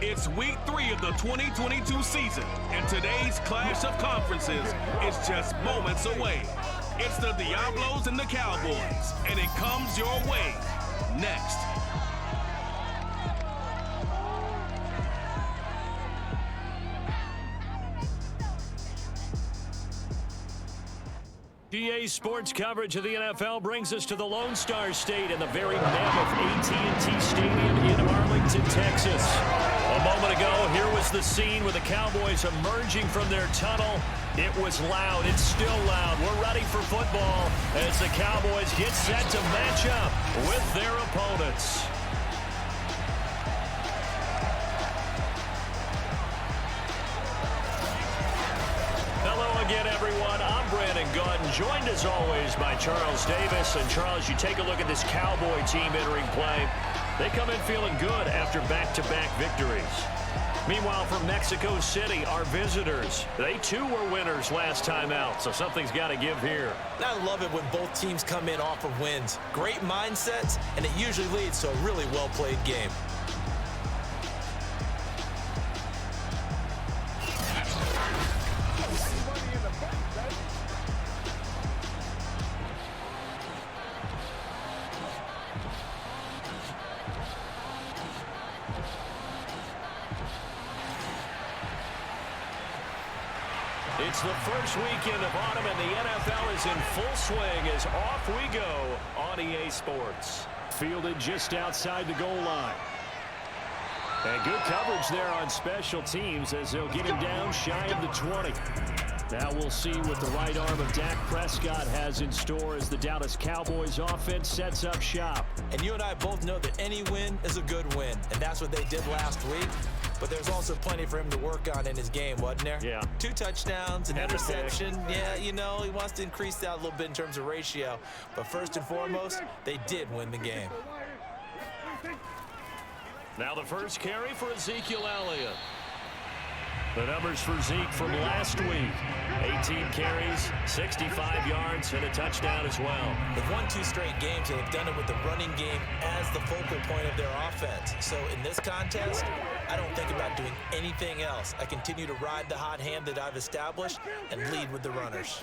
It's week 3 of the 2022 season, and today's clash of conferences is just moments away. It's the Diablos and the Cowboys, and it comes your way next. DA Sports coverage of the NFL brings us to the Lone Star State in the very mammoth AT&T Stadium in Arlington, Texas. A moment ago, here was the scene with the Cowboys emerging from their tunnel. It was loud. It's still loud. We're ready for football as the Cowboys get set to match up with their opponents. Again, everyone, I'm Brandon Gordon, joined as always by Charles Davis. And Charles, you take a look at this Cowboy team entering play. They come in feeling good after back-to-back victories. Meanwhile, from Mexico City, our visitors, they too were winners last time out, so something's got to give here. I love it when both teams come in off of wins. Great mindsets, and it usually leads to a really well-played game. It's the first weekend of autumn, and the NFL is in full swing as off we go on EA Sports. Fielded just outside the goal line. And good coverage there on special teams as they'll get him down shy of the 20. Now we'll see what the right arm of Dak Prescott has in store as the Dallas Cowboys offense sets up shop. And you and I both know that any win is a good win, and that's what they did last week. But there's also plenty for him to work on in his game, wasn't there? Yeah. 2 touchdowns, an interception. Yeah, you know, he wants to increase that a little bit in terms of ratio. But first and foremost, they did win the game. Now the first carry for Ezekiel Elliott. The numbers for Zeke from last week. 18 carries, 65 yards, and a touchdown as well. They've won 2 straight games, and they've done it with the running game as the focal point of their offense. So in this contest, I don't think about doing anything else. I continue to ride the hot hand that I've established and lead with the runners.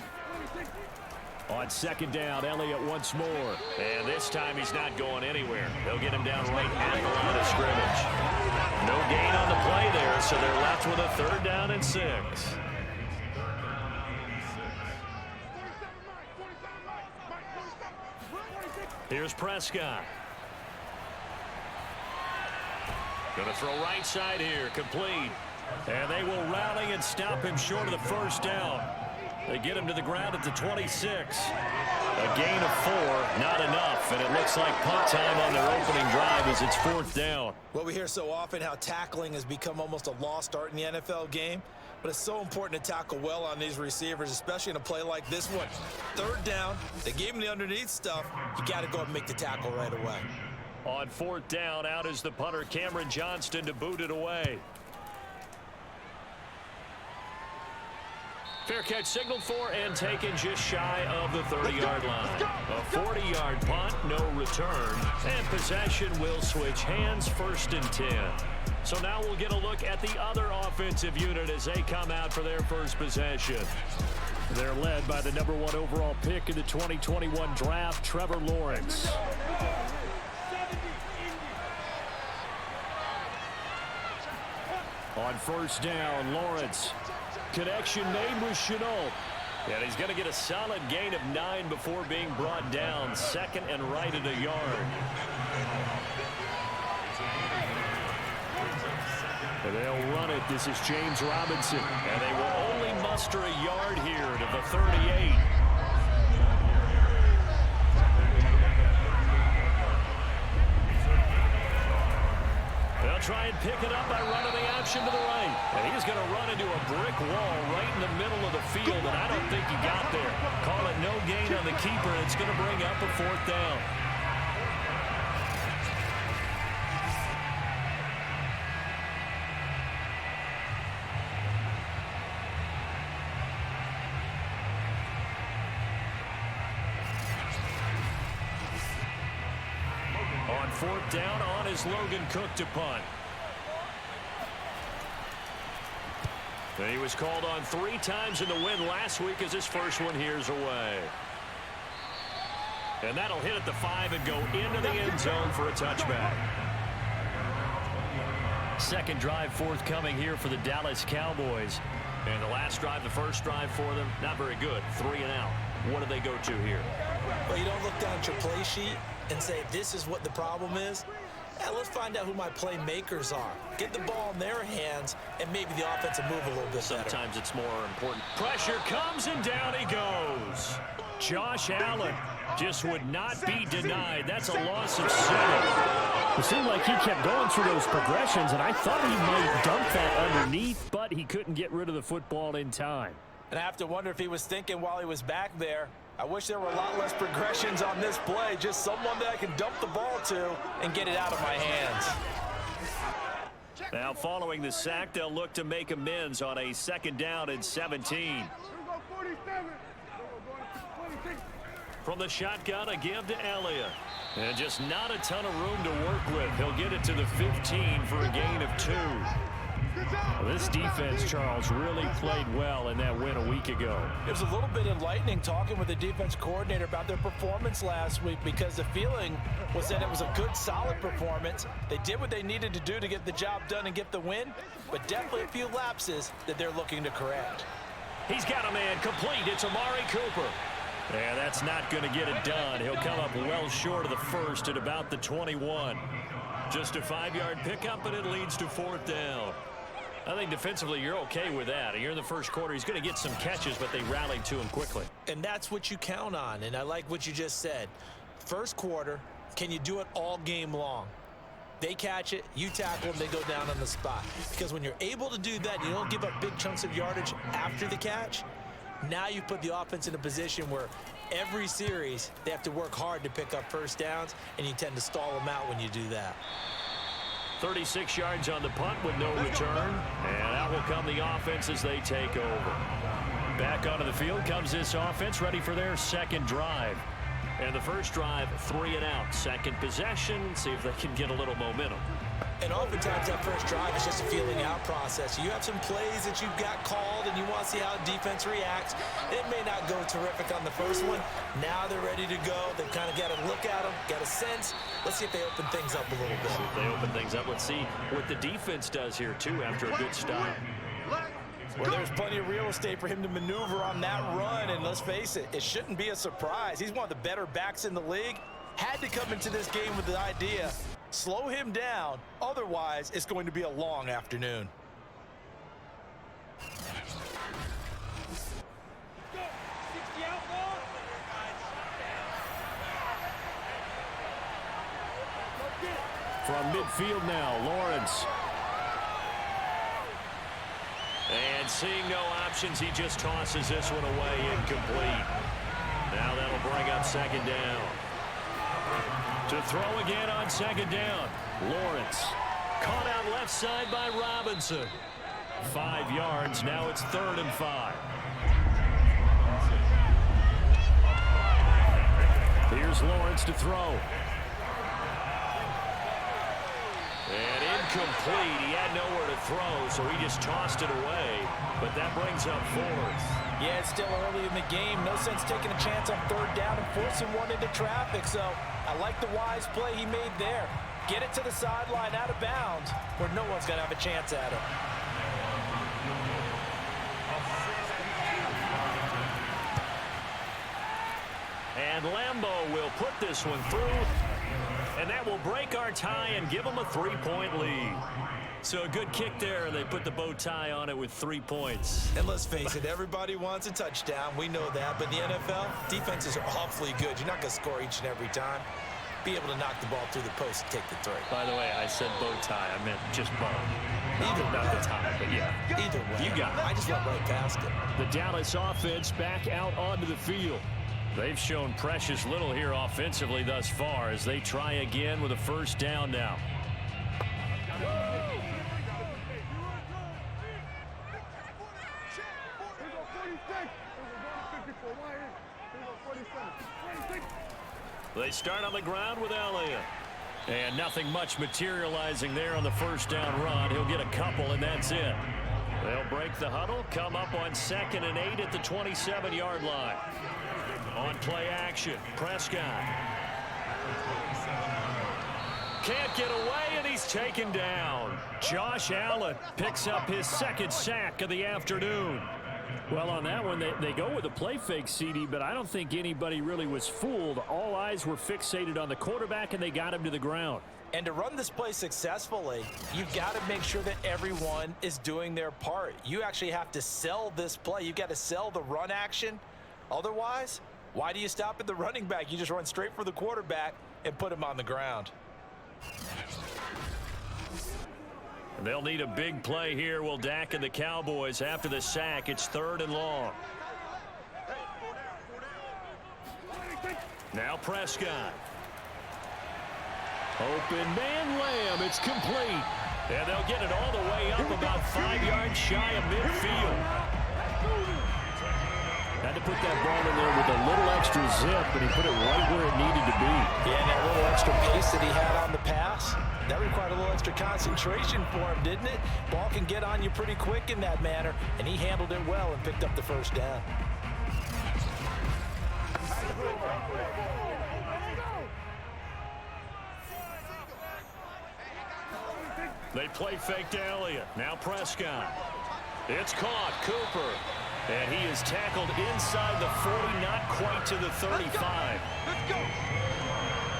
On second down, Elliott once more. And this time he's not going anywhere. They'll get him down right at the line of scrimmage. No gain on the play there, so they're left with a 3rd down and 6. Here's Prescott. Going to throw right side here, complete. And they will rally and stop him short of the 1st down. They get him to the ground at the 26. A gain of 4, not enough, and it looks like punt time on their opening drive as it's 4th down. Well, we hear so often how tackling has become almost a lost art in the NFL game, but it's so important to tackle well on these receivers, especially in a play like this one. 3rd down, they gave him the underneath stuff. You got to go and make the tackle right away. On 4th down, out is the punter Cameron Johnston to boot it away. Fair catch signaled for and taken just shy of the 30-yard line. A 40-yard punt, no return, and possession will switch hands, 1st and 10. So now we'll get a look at the other offensive unit as they come out for their first possession. They're led by the number 1 overall pick in the 2021 draft, Trevor Lawrence. On 1st down, Lawrence. Connection made with Shoutout. And he's going to get a solid gain of 9 before being brought down. 2nd and right at a yard. And they'll run it. This is James Robinson. And they will only muster a yard here to the 38. They'll try and pick it up by running the option to the right. And he's going to run into a brick wall right in the middle of the field, and I don't think he got there. Call it no gain on the keeper, and it's going to bring up a 4th down. On 4th down, on is Logan Cook to punt. He was called on 3 times in the win last week as his first one here's away. And that'll hit at the 5 and go into the end zone for a touchback. Second drive forthcoming here for the Dallas Cowboys. And the last drive, the first drive for them, not very good. 3 and out. What do they go to here? Well, you don't look down at your play sheet and say, this is what the problem is. Let's find out who my playmakers are. Get the ball in their hands, and maybe the offense will move a little bit better. Sometimes it's more important. Pressure comes, and down he goes. Josh Allen just would not be denied. That's a loss of 7. It seemed like he kept going through those progressions, and I thought he might dump that underneath, but he couldn't get rid of the football in time. And I have to wonder if he was thinking while he was back there, I wish there were a lot less progressions on this play, just someone that I can dump the ball to and get it out of my hands. Now following the sack, they'll look to make amends on a 2nd down and 17. From the shotgun, a give to Elliott. And just not a ton of room to work with. He'll get it to the 15 for a gain of 2. Well, this defense, Charles, really played well in that win a week ago. It was a little bit enlightening talking with the defense coordinator about their performance last week, because the feeling was that it was a good, solid performance. They did what they needed to do to get the job done and get the win, but definitely a few lapses that they're looking to correct. He's got a man complete. It's Amari Cooper. Yeah, that's not going to get it done. He'll come up well short of the first at about the 21. Just a 5-yard pickup, and it leads to 4th down. I think defensively you're okay with that. You're in the first quarter. He's going to get some catches, but they rallied to him quickly. And that's what you count on, and I like what you just said. First quarter, can you do it all game long? They catch it, you tackle them, they go down on the spot. Because when you're able to do that, you don't give up big chunks of yardage after the catch. Now you put the offense in a position where every series they have to work hard to pick up first downs, and you tend to stall them out when you do that. 36 yards on the punt with no return. And out will come the offense as they take over. Back onto the field comes this offense, ready for their second drive. And the first drive, 3 and out. Second possession, see if they can get a little momentum. And oftentimes that first drive is just a feeling out process. You have some plays that you've got called and you want to see how the defense reacts. It may not go terrific on the first one. Now they're ready to go. They've kind of got to look at them, got a sense. Let's see if they open things up a little bit. See if they open things up. Let's see what the defense does here, too, after a good stop. Well, there's plenty of real estate for him to maneuver on that run, and let's face it, it shouldn't be a surprise. He's one of the better backs in the league. Had to come into this game with the idea, slow him down, otherwise it's going to be a long afternoon. From midfield now, Lawrence. And seeing no options, he just tosses this one away, incomplete. Now that'll bring up 2nd down. To throw again on 2nd down. Lawrence caught out left side by Robinson. 5 yards, now it's 3rd and 5. Here's Lawrence to throw. And incomplete. He had nowhere to throw, so he just tossed it away. But that brings up 4th. Yeah, it's still early in the game. No sense taking a chance on 3rd down and forcing one into traffic. So I like the wise play he made there. Get it to the sideline out of bounds where no one's going to have a chance at it. And Lambeau will put this one through. And that will break our tie and give them a 3-point lead. So a good kick there, and they put the bow tie on it with 3 points. And let's face it, everybody wants a touchdown. We know that. But in the NFL, defenses are awfully good. You're not going to score each and every time. Be able to knock the ball through the post and take the 3. By the way, I said bow tie. I meant just bow. Either not the tie, but yeah. Either way. You got it. I just went right past it. The Dallas offense back out onto the field. They've shown precious little here offensively thus far as they try again with a 1st down now. They start on the ground with Elliott. And nothing much materializing there on the 1st down run. He'll get a couple, and that's it. They'll break the huddle, come up on 2nd and 8 at the 27-yard line. On play action, Prescott. Can't get away, and he's taken down. Josh Allen picks up his 2nd sack of the afternoon. Well, on that one, they go with a play fake, CD, but I don't think anybody really was fooled. All eyes were fixated on the quarterback, and they got him to the ground. And to run this play successfully, you've got to make sure that everyone is doing their part. You actually have to sell this play. You've got to sell the run action. Otherwise, why do you stop at the running back? You just run straight for the quarterback and put him on the ground. They'll need a big play here. Will Dak and the Cowboys after the sack. It's 3rd and long. Now Prescott. Open man Lamb. It's complete. And they'll get it all the way up about 5 yards shy of midfield. Had to put that ball in there with a little extra zip, but he put it right where it needed to be. Yeah, and that little extra pace that he had on the pass, that required a little extra concentration for him, didn't it? Ball can get on you pretty quick in that manner, and he handled it well and picked up the 1st down. They play fake to Elliott. Now Prescott. It's caught. Cooper. And he is tackled inside the 40, not quite to the 35. Let's go.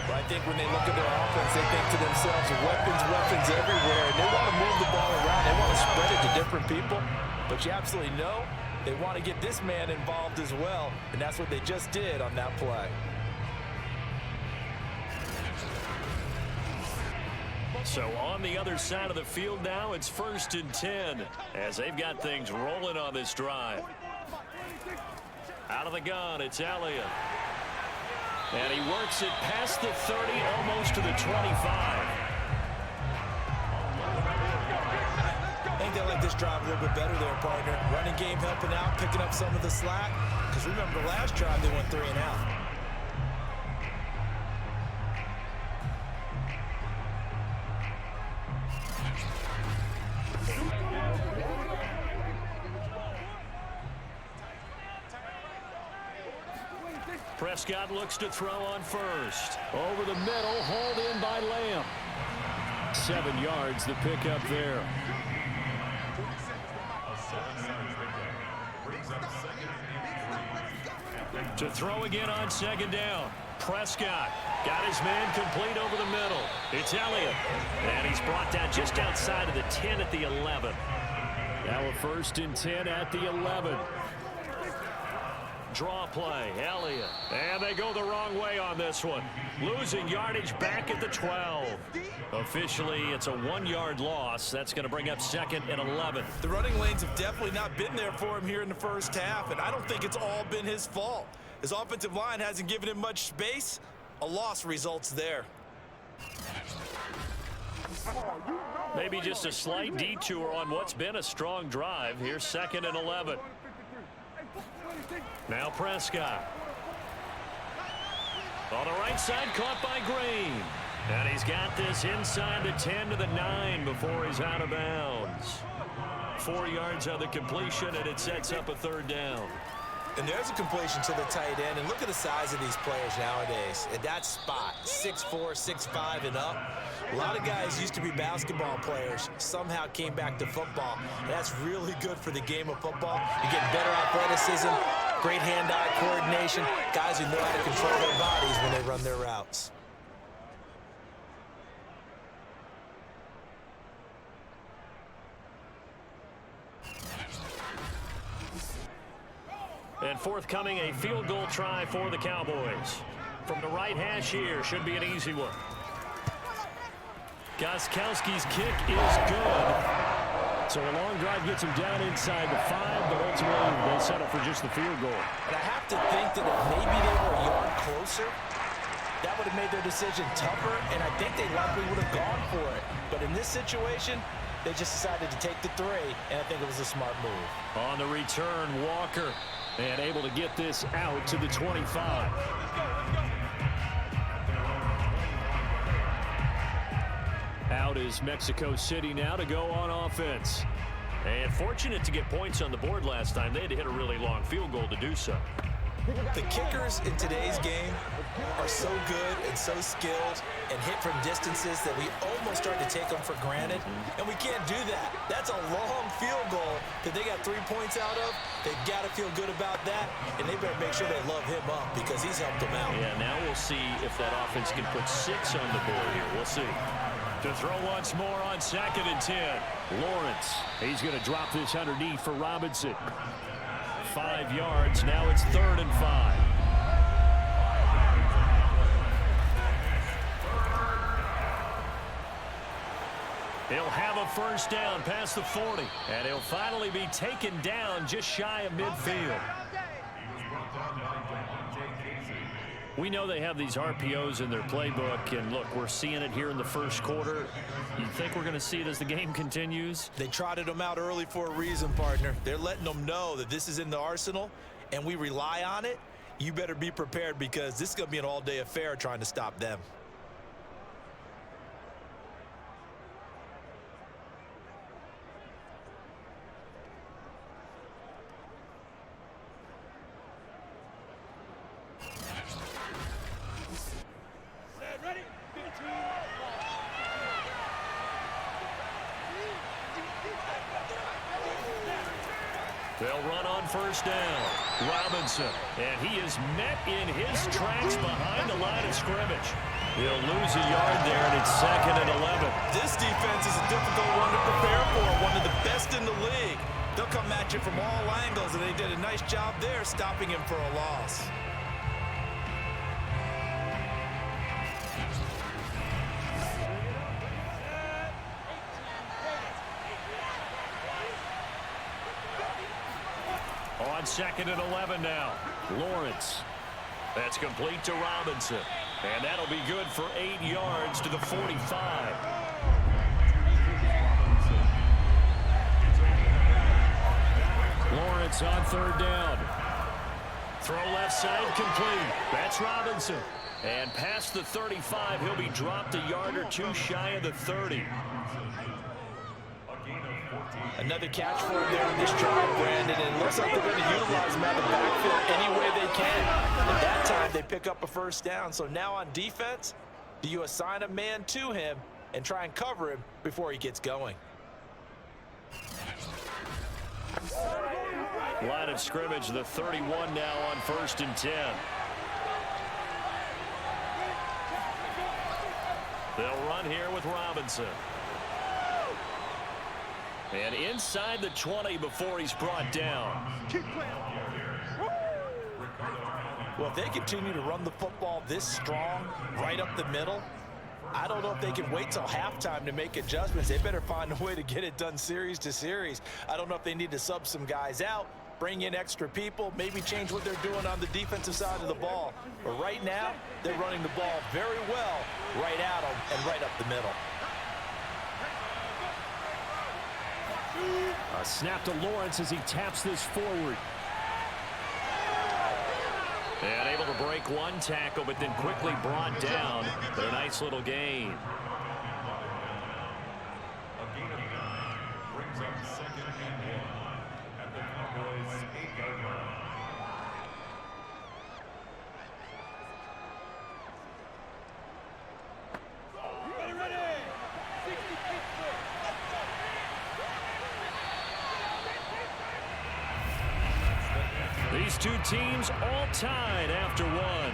But I think when they look at their offense, they think to themselves, weapons everywhere. And they want to move the ball around. They want to spread it to different people. But you absolutely know they want to get this man involved as well. And that's what they just did on that play. So on the other side of the field now, it's 1st and 10 as they've got things rolling on this drive. Out of the gun, it's Elliott. And he works it past the 30, almost to the 25. I think they like this drive a little bit better there, partner. Running game helping out, picking up some of the slack. Because remember, the last drive they went 3 and out. Prescott looks to throw on 1st. Over the middle, hauled in by Lamb. 7 yards, the pickup there. To throw again on 2nd down. Prescott got his man complete over the middle. It's Elliott. And he's brought down just outside of the 10 at the 11. Now a 1st and 10 at the 11. Draw play, Elliott. And they go the wrong way on this one. Losing yardage back at the 12. Officially, it's a 1-yard loss. That's going to bring up 2nd and 11. The running lanes have definitely not been there for him here in the 1st half, and I don't think it's all been his fault. His offensive line hasn't given him much space. A loss results there. Maybe just a slight detour on what's been a strong drive. Here's 2nd and 11. Now Prescott. On the right side, caught by Green. And he's got this inside the 10 to the 9 before he's out of bounds. 4 yards on the completion, and it sets up a 3rd down. And there's a completion to the tight end. And look at the size of these players nowadays. At that spot, 6'4", 6'5", and up. A lot of guys used to be basketball players, somehow came back to football. And that's really good for the game of football. You're getting better athleticism, great hand-eye coordination, guys who know how to control their bodies when they run their routes. And forthcoming, a field goal try for the Cowboys. From the right hash here, should be an easy one. Gostkowski's kick is good. So a long drive gets him down inside the 5, but ultimately they settle for just the field goal. And I have to think that if maybe they were a yard closer, that would have made their decision tougher, and I think they likely would have gone for it. But in this situation, they just decided to take the 3, and I think it was a smart move. On the return, Walker. And able to get this out to the 25. Out is Mexico City now to go on offense. And fortunate to get points on the board last time. They had to hit a really long field goal to do so. The kickers in today's game are so good and so skilled and hit from distances that we almost start to take them for granted, and we can't do that. That's a long field goal that they got 3 points out of. They've got to feel good about that, and they better make sure they love him up because he's helped them out. Yeah, now we'll see if that offense can put 6 on the board here. We'll see. To throw once more on 2nd and 10. Lawrence, he's going to drop this underneath for Robinson. 5 yards. Now it's 3rd and 5. He'll have a first down past the 40. And he'll finally be taken down just shy of midfield. We know they have these RPOs in their playbook, and look, we're seeing it here in the first quarter. You think we're going to see it as the game continues? They trotted them out early for a reason, partner. They're letting them know that this is in the arsenal, and we rely on it. You better be prepared because this is going to be an all-day affair trying to stop them. They'll run on first down. Robinson, and he is met in his tracks behind the line of scrimmage. He'll lose a yard there, and it's 2nd and 11. This defense is a difficult one to prepare for, one of the best in the league. They'll come at you from all angles, and they did a nice job there stopping him for a loss. On 2nd and 11 now. Lawrence. That's complete to Robinson. And that'll be good for 8 yards to the 45. Lawrence on 3rd down. Throw left side complete. That's Robinson. And past the 35, he'll be dropped a yard or 2 shy of the 30. Another catch for him there on this drive, Brandon, and it looks like they're going to utilize him out of the backfield any way they can. At that time, they pick up a first down. So now on defense, do you assign a man to him and try and cover him before he gets going? Line of scrimmage, the 31 now on 1st and 10. They'll run here with Robinson. And inside the 20 before he's brought down. Well, if they continue to run the football this strong, right up the middle, I don't know if they can wait till halftime to make adjustments. They better find a way to get it done series to series. I don't know if they need to sub some guys out, bring in extra people, maybe change what they're doing on the defensive side of the ball. But right now, they're running the ball very well right at them and right up the middle. A snap to Lawrence as he taps this forward. And able to break one tackle, but then quickly brought down. But a nice little gain. A gain of 9 brings up 2nd and 1 at the Cowboys' 8-yard line. These two teams all tied after one.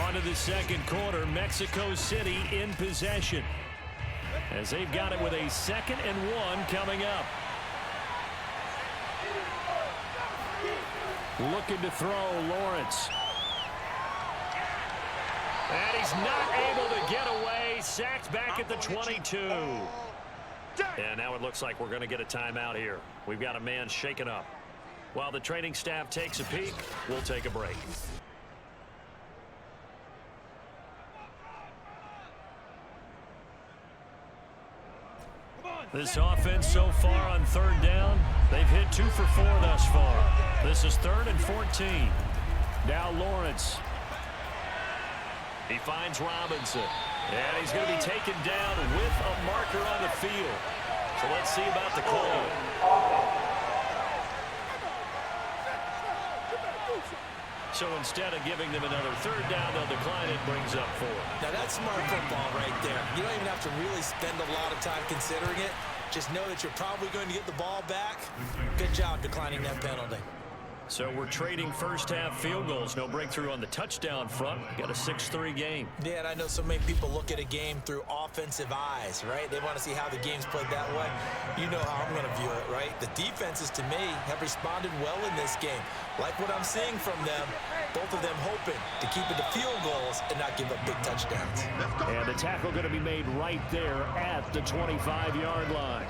On to the second quarter, Mexico City in possession, as they've got it with a 2nd and 1 coming up. Looking to throw, Lawrence. And he's not able to get away. Sacked back at the 22. And now it looks like we're going to get a timeout here. We've got a man shaken up. While the training staff takes a peek, we'll take a break. This offense so far on 3rd down, they've hit 2 for 4 thus far. This is 3rd and 14. Now Lawrence. He finds Robinson. And he's going to be taken down with a marker on the field. So let's see about the call. So instead of giving them another third down, they'll decline it, brings up 4. Now that's smart football right there. You don't even have to really spend a lot of time considering it. Just know that you're probably going to get the ball back. Good job declining that penalty. So we're trading first-half field goals. No breakthrough on the touchdown front. Got a 6-3 game. Yeah, and I know so many people look at a game through offensive eyes, right? They want to see how the game's played that way. You know how I'm going to view it, right? The defenses, to me, have responded well in this game. Like what I'm seeing from them, both of them hoping to keep it to field goals and not give up big touchdowns. And the tackle going to be made right there at the 25-yard line.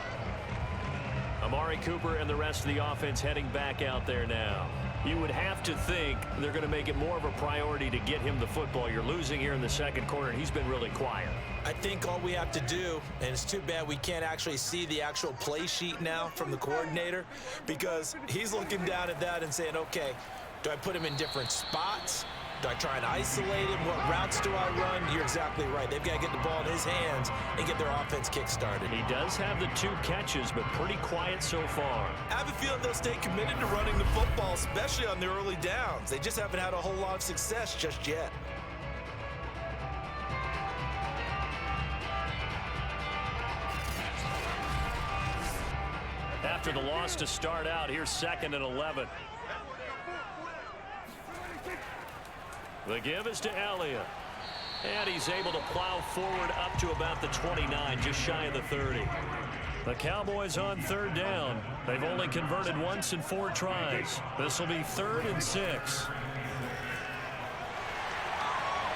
Amari Cooper and the rest of the offense heading back out there now. You would have to think they're going to make it more of a priority to get him the football. You're losing here in the second quarter, and he's been really quiet. I think all we have to do, and it's too bad we can't actually see the actual play sheet now from the coordinator, because he's looking down at that and saying, okay, do I put him in different spots? Do I try and isolate him? What routes do I run? You're exactly right. They've got to get the ball in his hands and get their offense kick-started. He does have the 2 catches, but pretty quiet so far. I have a feeling they'll stay committed to running the football, especially on the early downs. They just haven't had a whole lot of success just yet. After the loss to start out, here's 2nd and 11. The give is to Elliott. And he's able to plow forward up to about the 29, just shy of the 30. The Cowboys on 3rd down. They've only converted once in 4 tries. This will be 3rd and 6.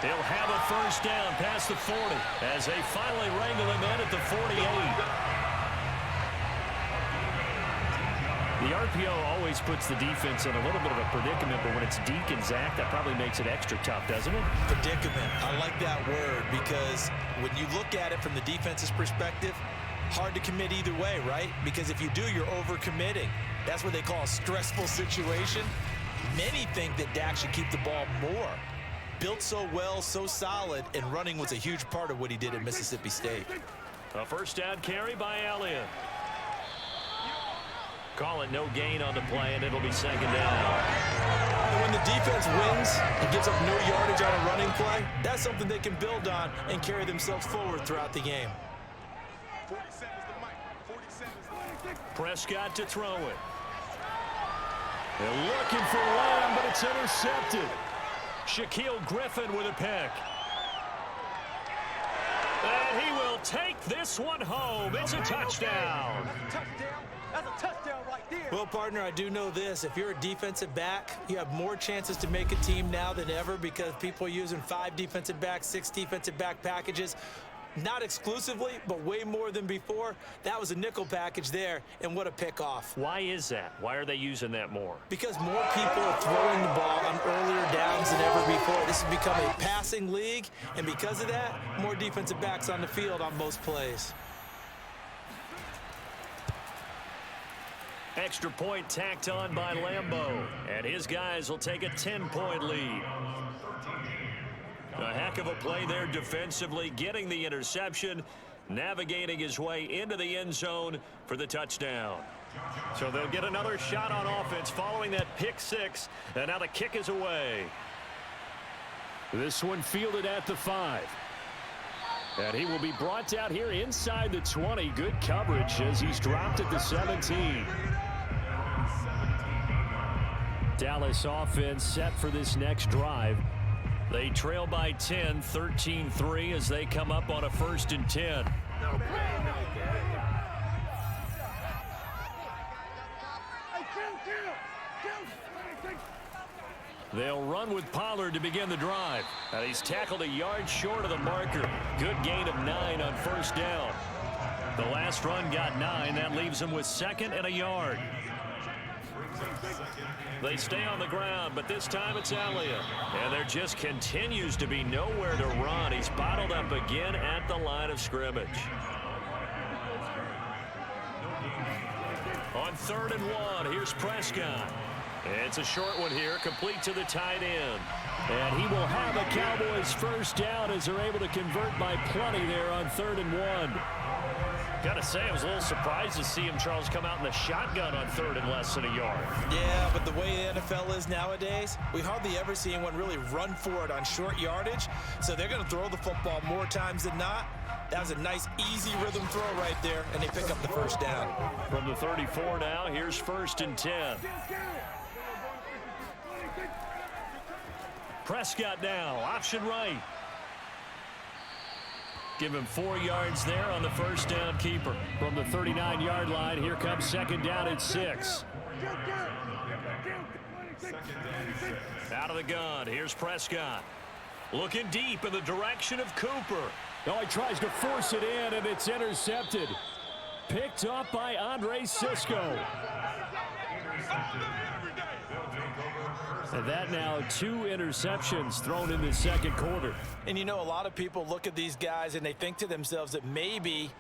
He'll have a first down past the 40 as they finally wrangle him in at the 48. The RPO always puts the defense in a little bit of a predicament, but when it's Deke and Zach, that probably makes it extra tough, doesn't it? Predicament. I like that word because when you look at it from the defense's perspective, hard to commit either way, right? Because if you do, you're over-committing. That's what they call a stressful situation. Many think that Dak should keep the ball more. Built so well, so solid, and running was a huge part of what he did at Mississippi State. A first down carry by Elliott. Call it no gain on the play, and it'll be 2nd down. And when the defense wins and gives up no yardage on a running play, that's something they can build on and carry themselves forward throughout the game. Prescott to throw it. They're looking for Lamb, but it's intercepted. Shaquille Griffin with a pick. And he will take this one home. It's a touchdown. That's a touchdown right there. Well, partner, I do know this. If you're a defensive back, you have more chances to make a team now than ever because people are using 5 defensive backs, 6 defensive back packages. Not exclusively, but way more than before. That was a nickel package there, and what a pickoff. Why is that? Why are they using that more? Because more people are throwing the ball on earlier downs than ever before. This has become a passing league, and because of that, more defensive backs on the field on most plays. Extra point tacked on by Lambeau, and his guys will take a 10-point lead. A heck of a play there defensively, getting the interception, navigating his way into the end zone for the touchdown. So they'll get another shot on offense following that pick 6, and now the kick is away. This one fielded at the 5. And he will be brought out here inside the 20. Good coverage as he's dropped at the 17. Dallas offense set for this next drive. They trail by 10, 13-3 as they come up on a 1st and 10. They'll run with Pollard to begin the drive. And he's tackled a yard short of the marker. Good gain of 9 on 1st down. The last run got 9. That leaves him with 2nd and a yard. They stay on the ground, but this time it's Elliott. And there just continues to be nowhere to run. He's bottled up again at the line of scrimmage. On 3rd and 1, here's Prescott. It's a short one here, complete to the tight end. And he will have a Cowboys first down as they're able to convert by plenty there on 3rd and 1. Gotta say, I was a little surprised to see him, Charles, come out in the shotgun on 3rd and less than a yard. Yeah, but the way the NFL is nowadays, we hardly ever see anyone really run for it on short yardage. So they're going to throw the football more times than not. That was a nice, easy rhythm throw right there, and they pick up the first down. From the 34 now, here's 1st and 10. Prescott now, option right. Give him 4 yards there on the first down keeper. From the 39-yard line, here comes 2nd down and 6. Out of the gun, here's Prescott. Looking deep in the direction of Cooper. Oh, he tries to force it in, and it's intercepted. Picked up by Andre Sisco. And that now 2 interceptions thrown in the 2nd quarter. And you know, a lot of people look at these guys and they think to themselves that maybe,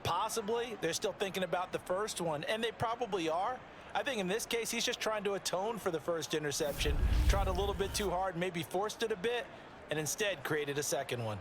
possibly, they're still thinking about the first one. And they probably are. I think in this case, he's just trying to atone for the first interception. Tried a little bit too hard, maybe forced it a bit, and instead created a 2nd one.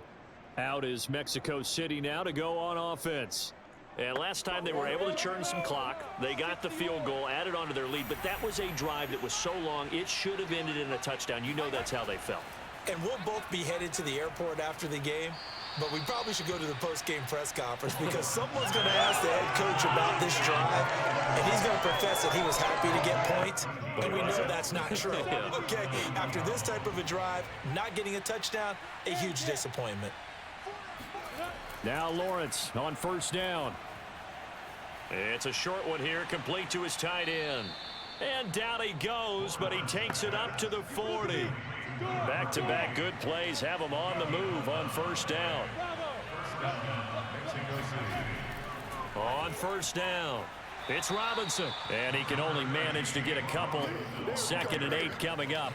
Out is Mexico City now to go on offense. And last time they were able to churn some clock. They got the field goal, added on to their lead, but that was a drive that was so long, it should have ended in a touchdown. You know that's how they felt. And we'll both be headed to the airport after the game, but we probably should go to the post-game press conference because someone's going to ask the head coach about this drive, and he's going to profess that he was happy to get points, and we know that's not true. Okay, after this type of a drive, not getting a touchdown, a huge disappointment. Now Lawrence on first down. It's a short one here, complete to his tight end. And down he goes, but he takes it up to the 40. Back-to-back good plays have him on the move on first down. On first down, it's Robinson. And he can only manage to get a couple. 2nd and 8 coming up.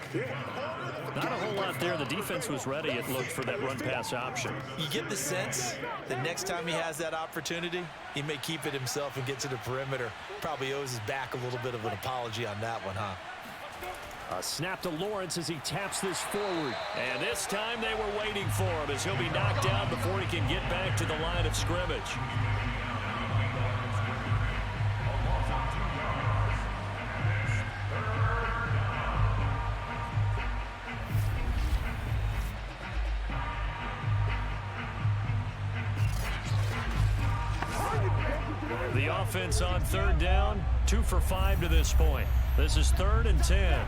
Not a whole lot there. The defense was ready, it looked, for that run-pass option. You get the sense that next time he has that opportunity, he may keep it himself and get to the perimeter. Probably owes his back a little bit of an apology on that one, huh? A snap to Lawrence as he taps this forward. And this time they were waiting for him as he'll be knocked down before he can get back to the line of scrimmage. The offense on 3rd down, 2 for 5 to this point. This is 3rd and 10.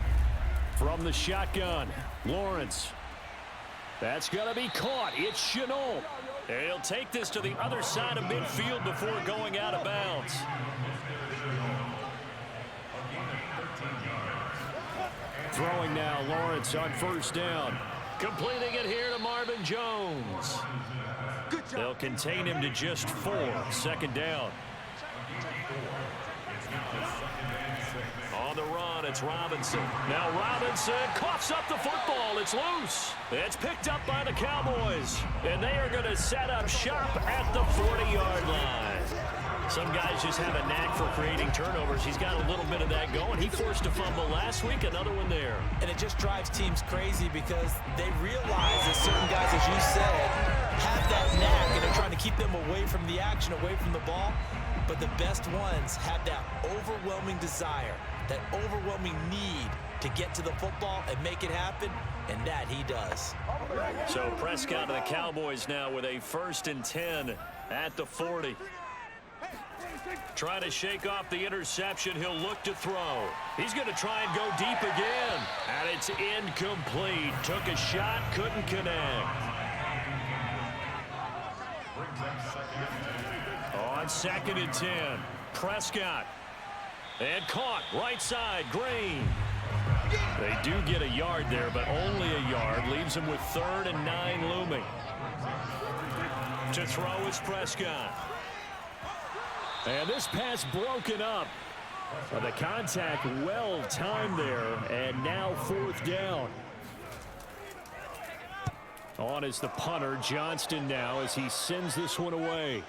From the shotgun, Lawrence. That's going to be caught. It's Shoutout. He'll take this to the other side of midfield before going out of bounds. Throwing now, Lawrence on first down. Completing it here to Marvin Jones. They'll contain him to just 4. 2nd down. On the run, it's Robinson. Now Robinson coughs up the football. It's loose. It's picked up by the Cowboys. And they are going to set up shop at the 40-yard line. Some guys just have a knack for creating turnovers. He's got a little bit of that going. He forced a fumble last week, another one there. And it just drives teams crazy because they realize that certain guys, as you said, have that knack, and they're trying to keep them away from the action, away from the ball. But the best ones have that overwhelming desire, that overwhelming need to get to the football and make it happen, and that he does. So Prescott to the Cowboys now with a 1st and 10 at the 40. Trying to shake off the interception. He'll look to throw. He's going to try and go deep again. And it's incomplete. Took a shot, couldn't connect. On 2nd and 10, Prescott. And caught, right side, Green. They do get a yard there, but only a yard. Leaves him with 3rd and 9 looming. To throw is Prescott. And this pass broken up. The contact well timed there, and now 4th down. On is the punter, Johnston now, as he sends this one away.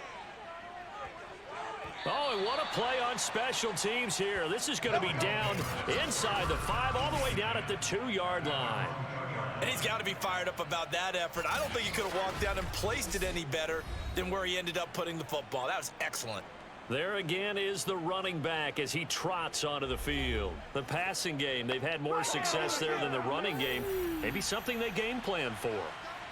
Oh, and what a play on special teams here. This is going to be down inside the 5, all the way down at the 2-yard line. And he's got to be fired up about that effort. I don't think he could have walked down and placed it any better than where he ended up putting the football. That was excellent. There again is the running back as he trots onto the field. The passing game, they've had more success there than the running game. Maybe something they game plan for.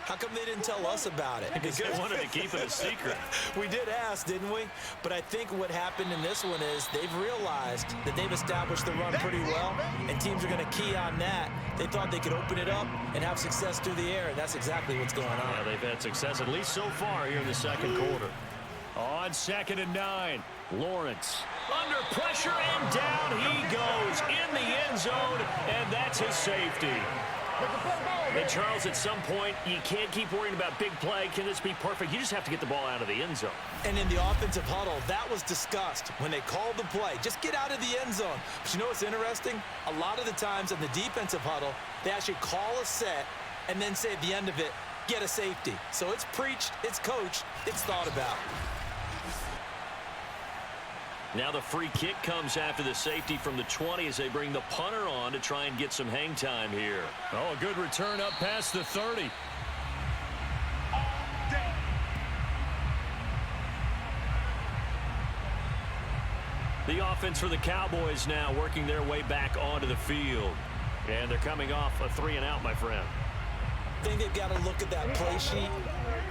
How come they didn't tell us about it? Because they wanted to keep it a secret. We did ask, didn't we? But I think what happened in this one is they've realized that they've established the run pretty well, and teams are going to key on that. They thought they could open it up and have success through the air, and that's exactly what's going on. Yeah, they've had success, at least so far here in the second quarter. On 2nd and 9, Lawrence under pressure, and down he goes in the end zone, and that's his safety. And Charles, at some point, you can't keep worrying about big play. Can this be perfect? You just have to get the ball out of the end zone. And in the offensive huddle, that was discussed when they called the play. Just get out of the end zone. But you know what's interesting? A lot of the times in the defensive huddle, they actually call a set and then say at the end of it, get a safety. So it's preached, it's coached, it's thought about. Now the free kick comes after the safety from the 20 as they bring the punter on to try and get some hang time here. Oh, a good return up past the 30. The offense for the Cowboys now working their way back onto the field. And they're coming off a 3-and-out, my friend. I think they've got to look at that play sheet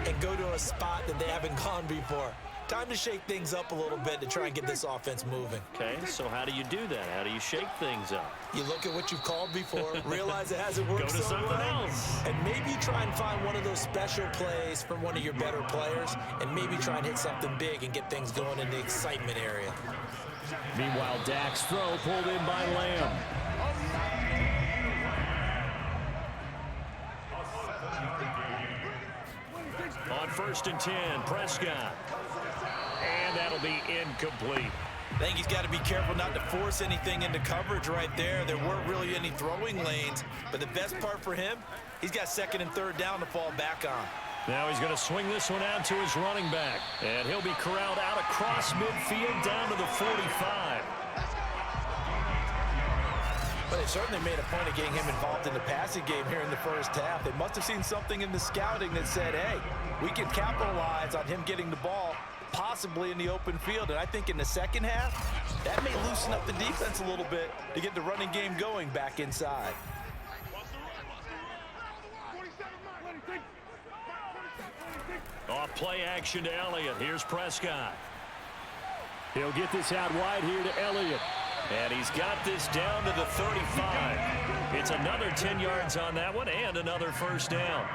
and go to a spot that they haven't gone before. Time to shake things up a little bit to try and get this offense moving. Okay, so how do you do that? How do you shake things up? You look at what you've called before, realize it hasn't worked Go to so something well, else. and maybe try and find one of those special plays from one of your better players, and maybe try and hit something big and get things going in the excitement area. Meanwhile, Dak's throw pulled in by Lamb. On 1st and 10, Prescott. And that'll be incomplete. I think he's got to be careful not to force anything into coverage right there. There weren't really any throwing lanes, but the best part for him, he's got 2nd and 3rd down to fall back on. Now he's going to swing this one out to his running back. And he'll be corralled out across midfield down to the 45. But they certainly made a point of getting him involved in the passing game here in the first half. They must have seen something in the scouting that said, hey, we can capitalize on him getting the ball possibly in the open field. And I think in the second half, that may loosen up the defense a little bit to get the running game going back inside. Off play action to Elliott. Here's Prescott. He'll get this out wide here to Elliott. And he's got this down to the 35. It's another 10 yards on that one and another first down.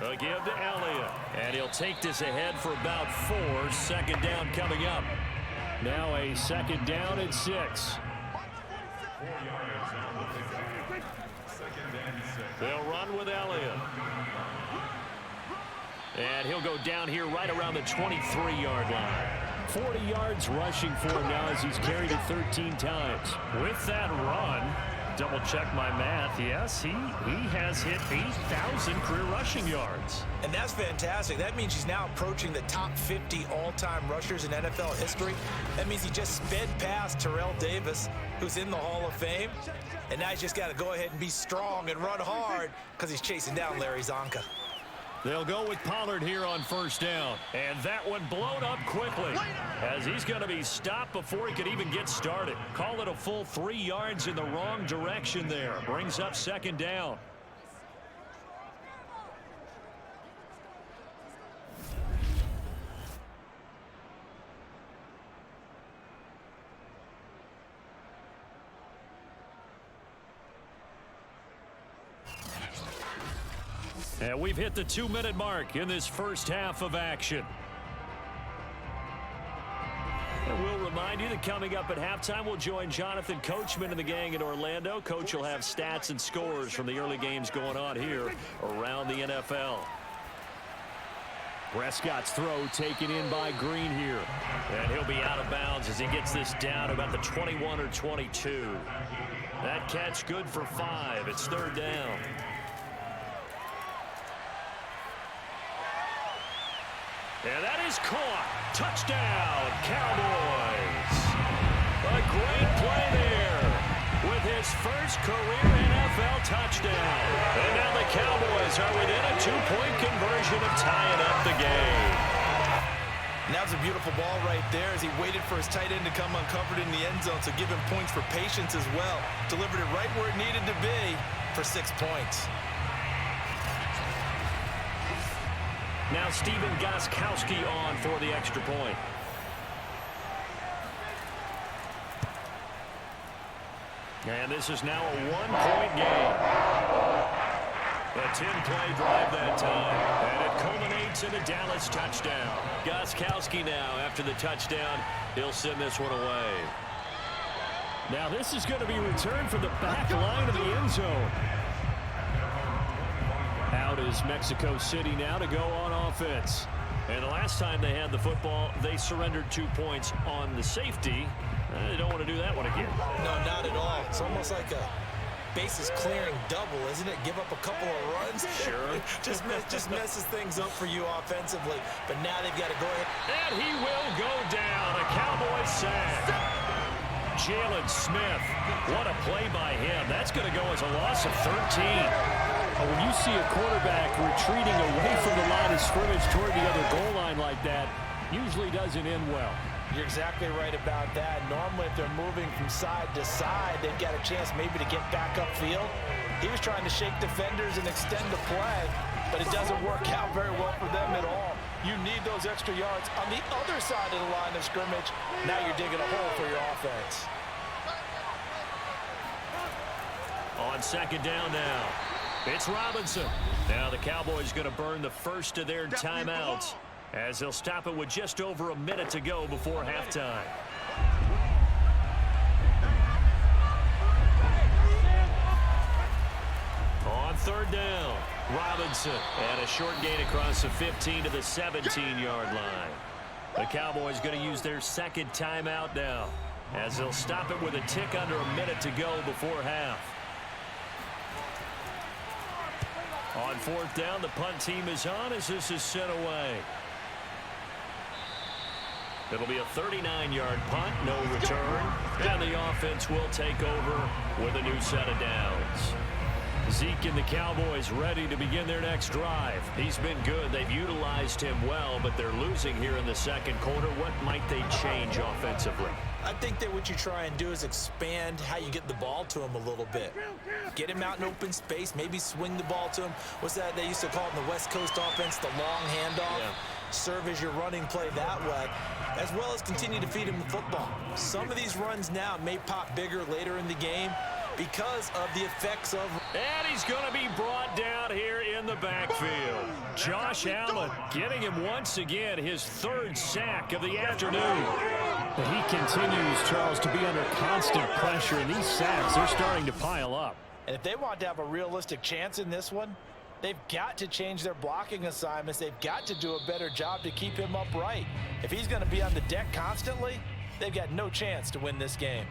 A give to Elliott. And he'll take this ahead for about 4. 2nd down coming up. Now a 2nd down and 6. They'll run with Elliott. And he'll go down here right around the 23-yard line. 40 yards rushing for him now as he's carried it 13 times. With that run, double check my math. Yes, he has hit 8,000 career rushing yards. And that's fantastic. That means he's now approaching the top 50 all-time rushers in NFL history. That means he just sped past Terrell Davis, who's in the Hall of Fame. And now he's just got to go ahead and be strong and run hard because he's chasing down Larry Zonka. They'll go with Pollard here on 1st down. And that one blown up quickly as he's going to be stopped before he could even get started. Call it a full 3 yards in the wrong direction there. Brings up 2nd down. And we've hit the 2-minute mark in this first half of action. And we'll remind you that coming up at halftime, we'll join Jonathan Coachman and the gang in Orlando. Coach will have stats and scores from the early games going on here around the NFL. Prescott's throw taken in by Green here. And he'll be out of bounds as he gets this down about the 21 or 22. That catch good for 5. It's 3rd down. And that is caught. Touchdown, Cowboys. A great play there with his first career NFL touchdown. And now the Cowboys are within a 2-point conversion of tying up the game. And that was a beautiful ball right there as he waited for his tight end to come uncovered in the end zone, so give him points for patience as well. Delivered it right where it needed to be for 6 points. Now Steven Gostkowski on for the extra point. And this is now a 1-point game. A 10-play drive that time. And it culminates in a Dallas touchdown. Gostkowski now, after the touchdown, he'll send this one away. Now this is going to be returned from the back line of the end zone. Out is Mexico City now to go on offense. And the last time they had the football, they surrendered 2 points on the safety. They don't want to do that one again. No, not at all. It's almost like a bases clearing double, isn't it? Give up a couple of runs. Sure. just messes things up for you offensively. But now they've got to go ahead. And he will go down. A Cowboys sack. Jalen Smith. What a play by him. That's going to go as a loss of 13. When you see a quarterback retreating away from the line of scrimmage toward the other goal line like that, usually doesn't end well. You're exactly right about that. Normally, if they're moving from side to side, they've got a chance maybe to get back upfield. He was trying to shake defenders and extend the play, but it doesn't work out very well for them at all. You need those extra yards on the other side of the line of scrimmage. Now you're digging a hole for your offense. On second down now, it's Robinson. Now the Cowboys going to burn the first of their timeouts, as they'll stop it with just over a minute to go before halftime. On third down, Robinson, and a short gain across the 15 to the 17-yard line. The Cowboys going to use their second timeout now, as they'll stop it with a tick under a minute to go before half. On fourth down, the punt team is on as this is sent away. It'll be a 39-yard punt, no return. And the offense will take over with a new set of downs. Zeke and the Cowboys ready to begin their next drive. He's been good. They've utilized him well, but they're losing here in the second quarter. What might they change offensively? I think that what you try and do is expand how you get the ball to him a little bit. Get him out in open space, maybe swing the ball to him. What's that they used to call it in the West Coast offense, the long handoff? Yeah. Serve as your running play that way, as well as continue to feed him the football. Some of these runs now may pop bigger later in the game because of the effects of... And he's going to be brought down here in the backfield. Josh Allen getting him once again his third sack of the afternoon. But he continues, Charles, to be under constant pressure, and these sacks are starting to pile up. And if they want to have a realistic chance in this one, they've got to change their blocking assignments. They've got to do a better job to keep him upright. If he's going to be on the deck constantly, they've got no chance to win this game.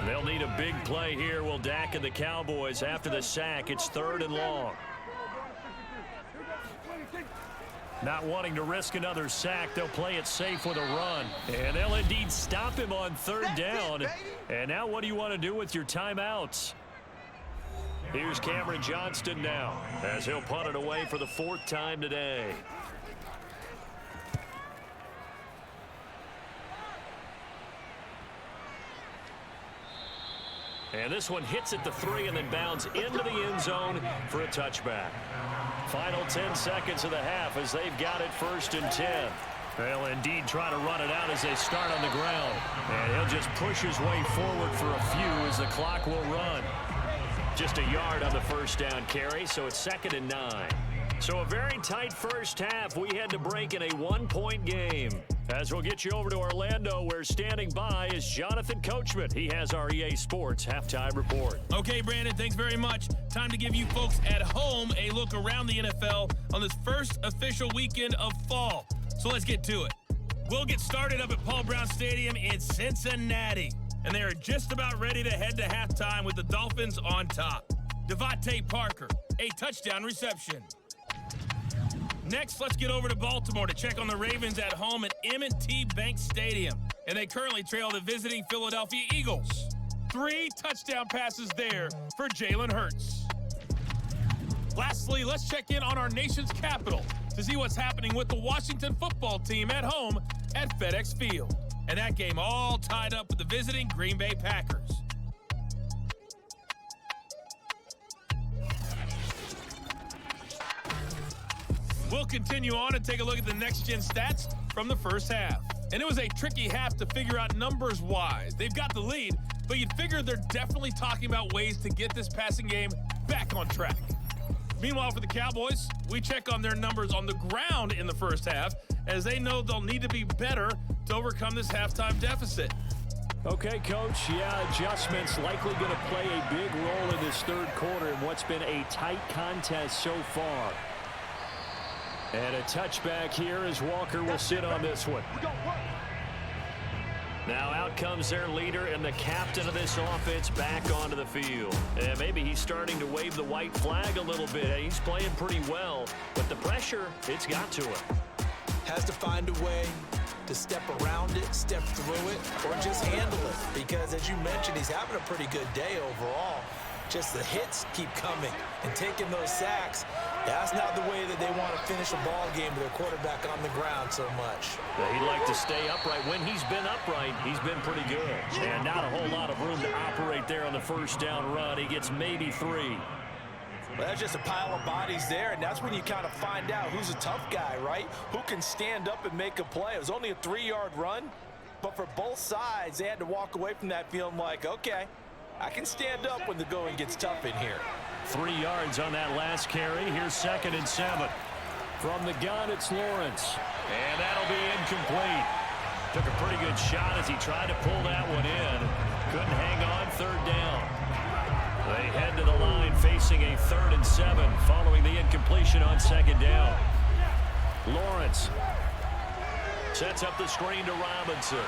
They'll need a big play here, will Dak and the Cowboys. After the sack, it's third and long. Not wanting to risk another sack, they'll play it safe with a run. And they'll indeed stop him on third down. And now what do you want to do with your timeouts? Here's Cameron Johnston now, as he'll punt it away for the fourth time today. And this one hits at the 3 and then bounds into the end zone for a touchback. Final 10 seconds of the half as they've got it 1st and 10. They'll indeed try to run it out as they start on the ground. And he'll just push his way forward for a few as the clock will run. Just a yard on the first down carry, so it's 2nd and 9. So a very tight first half. We had to break in a 1-point game. As we'll get you over to Orlando, where standing by is Jonathan Coachman. He has our EA Sports halftime report. Okay, Brandon, thanks very much. Time to give you folks at home a look around the NFL on this first official weekend of fall. So let's get to it. We'll get started up at Paul Brown Stadium in Cincinnati. And they are just about ready to head to halftime with the Dolphins on top. Devontae Parker, a touchdown reception. Next, let's get over to Baltimore to check on the Ravens at home at M&T Bank Stadium. and they currently trail the visiting Philadelphia Eagles. 3 touchdown passes there for Jalen Hurts. Lastly, let's check in on our nation's capital to see what's happening with the Washington football team at home at FedEx Field. And that game all tied up with the visiting Green Bay Packers. We'll continue on and take a look at the next-gen stats from the first half. And it was a tricky half to figure out numbers-wise. They've got the lead, but you'd figure they're definitely talking about ways to get this passing game back on track. Meanwhile, for the Cowboys, we check on their numbers on the ground in the first half, as they know they'll need to be better to overcome this halftime deficit. Okay, Coach, adjustments likely going to play a big role in this third quarter in what's been a tight contest so far. And a touchback here as Walker will sit on this one. Now out comes their leader and the captain of this offense back onto the field. And maybe he's starting to wave the white flag a little bit. He's playing pretty well, but the pressure, it's got to him. Has to find a way to step around it, step through it, or just handle it. Because as you mentioned, he's having a pretty good day overall. Just the hits keep coming and taking those sacks. That's not the way that they want to finish a ball game with their quarterback on the ground so much. He'd like to stay upright. When he's been upright, he's been pretty good. And not a whole lot of room to operate there on the first down run. He gets maybe 3. Well, that's just a pile of bodies there, and that's when you kind of find out who's a tough guy, right? Who can stand up and make a play. It was only a 3-yard run, but for both sides, they had to walk away from that feeling like, okay, I can stand up when the going gets tough in here. 3 yards on that last carry. Here's 2nd and 7. From the gun, it's Lawrence. And that'll be incomplete. Took a pretty good shot as he tried to pull that one in. Couldn't hang on, 3rd down. They head to the line facing a 3rd and 7 following the incompletion on 2nd down. Lawrence sets up the screen to Robinson.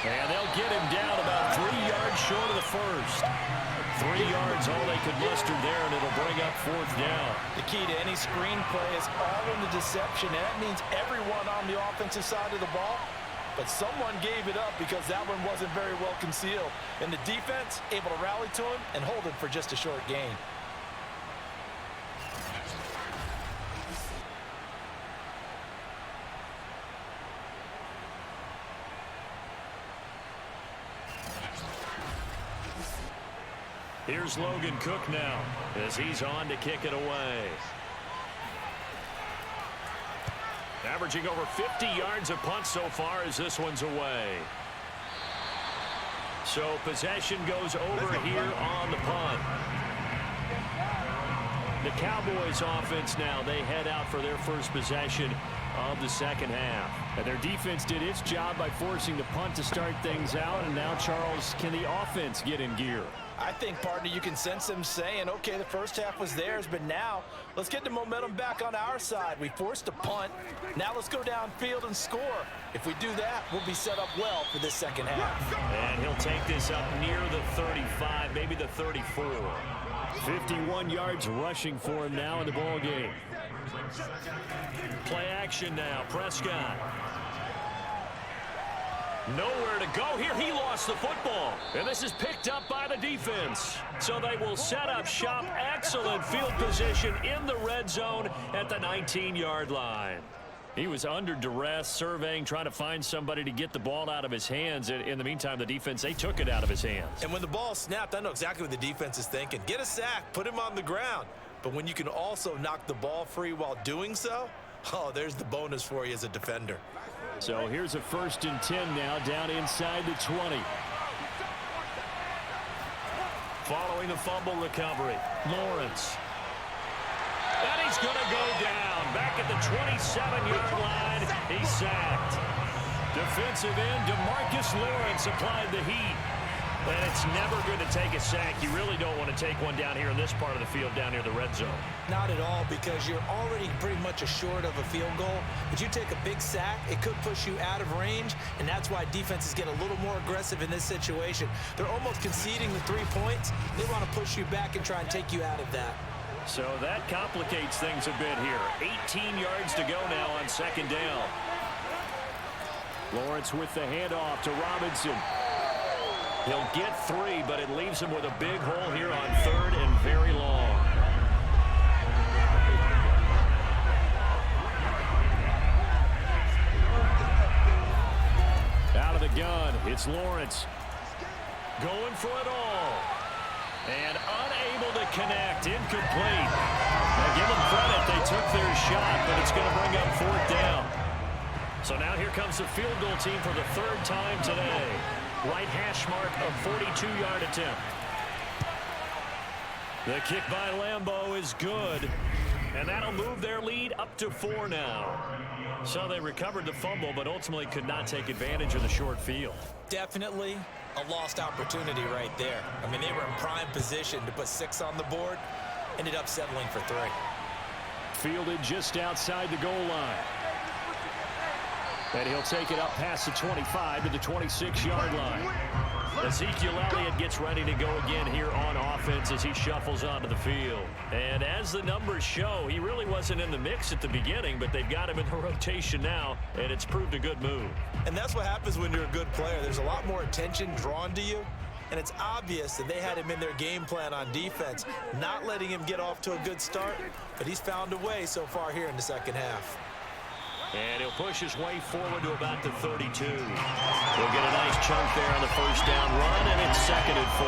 And they'll get him down about 3 yards short of the first. 3 yards, all they could muster there, and it'll bring up 4th down. The key to any screenplay is all in the deception, and that means everyone on the offensive side of the ball. But someone gave it up because that one wasn't very well concealed. And the defense able to rally to him and hold him for just a short gain. Here's Logan Cook now as he's on to kick it away. Averaging over 50 yards a punt so far as this one's away. So possession goes over here on the punt. The Cowboys offense now, they head out for their first possession of the second half. And their defense did its job by forcing the punt to start things out. And now, Charles, can the offense get in gear? I think, partner, you can sense them saying, okay, the first half was theirs, but now let's get the momentum back on our side. We forced a punt. Now let's go downfield and score. If we do that, we'll be set up well for this second half. And he'll take this up near the 35, maybe the 34. 51 yards rushing for him now in the ball game. Play action now, Prescott. Nowhere to go here. He lost the football. And this is picked up by the defense. So they will set up shop. Excellent field position in the red zone at the 19-yard line. He was under duress, surveying, trying to find somebody to get the ball out of his hands. In the meantime, the defense, they took it out of his hands. And when the ball snapped, I know exactly what the defense is thinking. Get a sack, put him on the ground. But when you can also knock the ball free while doing so, oh, there's the bonus for you as a defender. So here's a 1st and 10 now, down inside the 20. Following the fumble recovery, Lawrence. And he's going to go down. Back at the 27-yard line, he's sacked. Defensive end, Marcus Lawrence applied the heat. And it's never good to take a sack. You really don't want to take one down here in this part of the field, down near the red zone. Not at all, because you're already pretty much assured of a field goal. But you take a big sack, it could push you out of range, and that's why defenses get a little more aggressive in this situation. They're almost conceding the 3 points. They want to push you back and try and take you out of that. So that complicates things a bit here. 18 yards to go now on 2nd down. Lawrence with the handoff to Robinson. He'll get 3, but it leaves him with a big hole here on 3rd and very long. Out of the gun, it's Lawrence. Going for it all. And unable to connect. Incomplete. Now give them credit. They took their shot, but it's going to bring up 4th down. So now here comes the field goal team for the 3rd time today. Right hash mark of 42-yard attempt. The kick by Lambeau is good. And that'll move their lead up to 4 now. So they recovered the fumble, but ultimately could not take advantage of the short field. Definitely a lost opportunity right there. I mean, they were in prime position to put 6 on the board. Ended up settling for 3. Fielded just outside the goal line. And he'll take it up past the 25 to the 26-yard line. Ezekiel Elliott gets ready to go again here on offense as he shuffles onto the field. And as the numbers show, he really wasn't in the mix at the beginning, but they've got him in the rotation now, and it's proved a good move. And that's what happens when you're a good player. There's a lot more attention drawn to you, and it's obvious that they had him in their game plan on defense, not letting him get off to a good start, but he's found a way so far here in the second half. And he'll push his way forward to about the 32. He'll get a nice chunk there on the first down run, and it's 2nd and 4.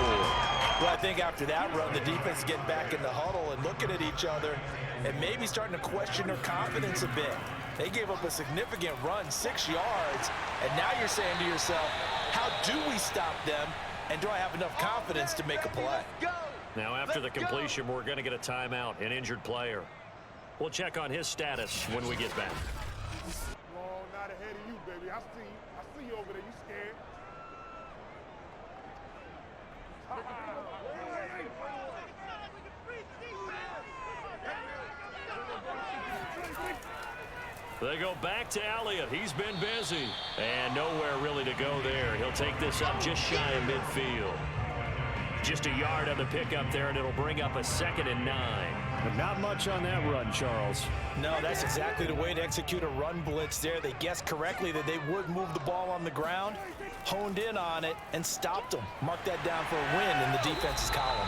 Well, I think after that run, the defense is getting back in the huddle and looking at each other and maybe starting to question their confidence a bit. They gave up a significant run, 6 yards, and now you're saying to yourself, how do we stop them, and do I have enough confidence to make a play? Now, after the completion, we're going to get a timeout, an injured player. We'll check on his status when we get back. Long night ahead of you, baby. I see you over there. You scared? They go back to Elliott. He's been busy. And nowhere really to go there. He'll take this up just shy of midfield. Just a yard on the pickup there, and it'll bring up a 2nd and 9. But not much on that run, Charles. No, that's exactly the way to execute a run blitz there. They guessed correctly that they would move the ball on the ground, honed in on it, and stopped them. Mark that down for a win in the defense's column.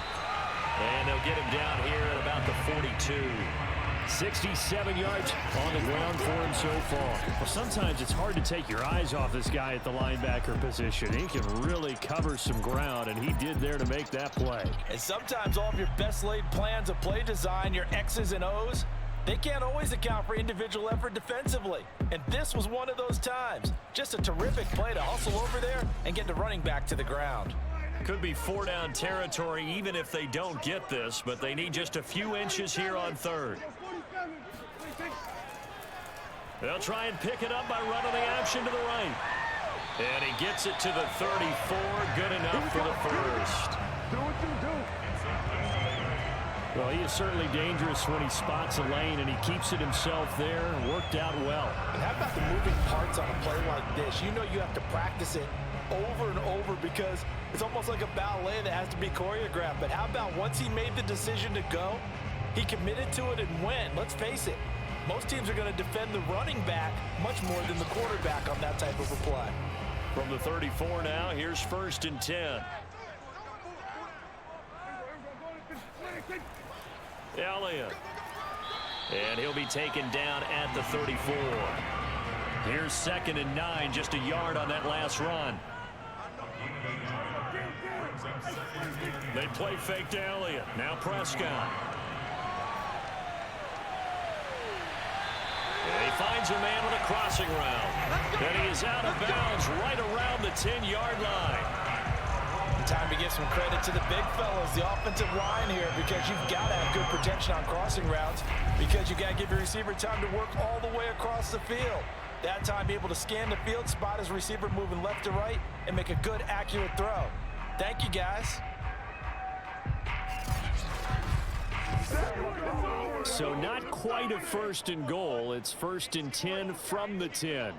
And they'll get him down here at about the 42. 67 yards on the ground for him so far. Well, sometimes it's hard to take your eyes off this guy at the linebacker position. He can really cover some ground, and he did there to make that play. And sometimes all of your best laid plans of play design, your X's and O's, they can't always account for individual effort defensively. And this was one of those times. Just a terrific play to hustle over there and get the running back to the ground. Could be 4-down territory even if they don't get this, but they need just a few inches here on 3rd. They'll try and pick it up by running the option to the right. And he gets it to the 34. Good enough for the first. Do what you do. Well, he is certainly dangerous when he spots a lane, and he keeps it himself there. Worked out well. And how about the moving parts on a play like this? You know you have to practice it over and over because it's almost like a ballet that has to be choreographed. But how about once he made the decision to go, he committed to it and went. Let's face it, most teams are going to defend the running back much more than the quarterback on that type of a play. From the 34 now, here's 1st and 10. Elliott. And he'll be taken down at the 34. Here's 2nd and 9, just a yard on that last run. They play fake to Elliott. Now Prescott. And he finds a man with a crossing route. And he is out of bounds right around the 10-yard line. Time to give some credit to the big fellas, the offensive line here, because you've got to have good protection on crossing routes because you got to give your receiver time to work all the way across the field. That time, be able to scan the field, spot his receiver moving left to right, and make a good, accurate throw. Thank you, guys. So not quite a 1st and goal. It's 1st and 10 from the 10.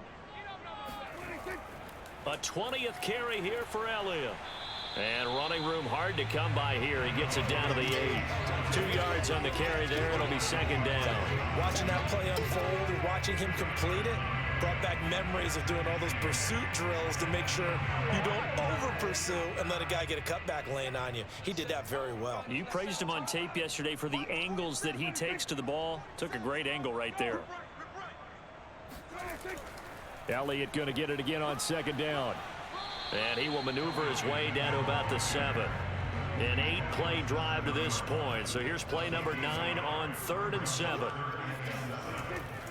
A 20th carry here for Elliott. And running room hard to come by here. He gets it down to the 8. 2 yards on the carry there. It'll be 2nd down. Watching that play unfold and watching him complete it, Brought back memories of doing all those pursuit drills to make sure you don't over-pursue and let a guy get a cutback lane on you. He did that very well. You praised him on tape yesterday for the angles that he takes to the ball. Took a great angle right there. Elliott going to get it again on second down. And he will maneuver his way down to about the 7. An 8-play drive to this point. So here's play number 9 on 3rd and 7.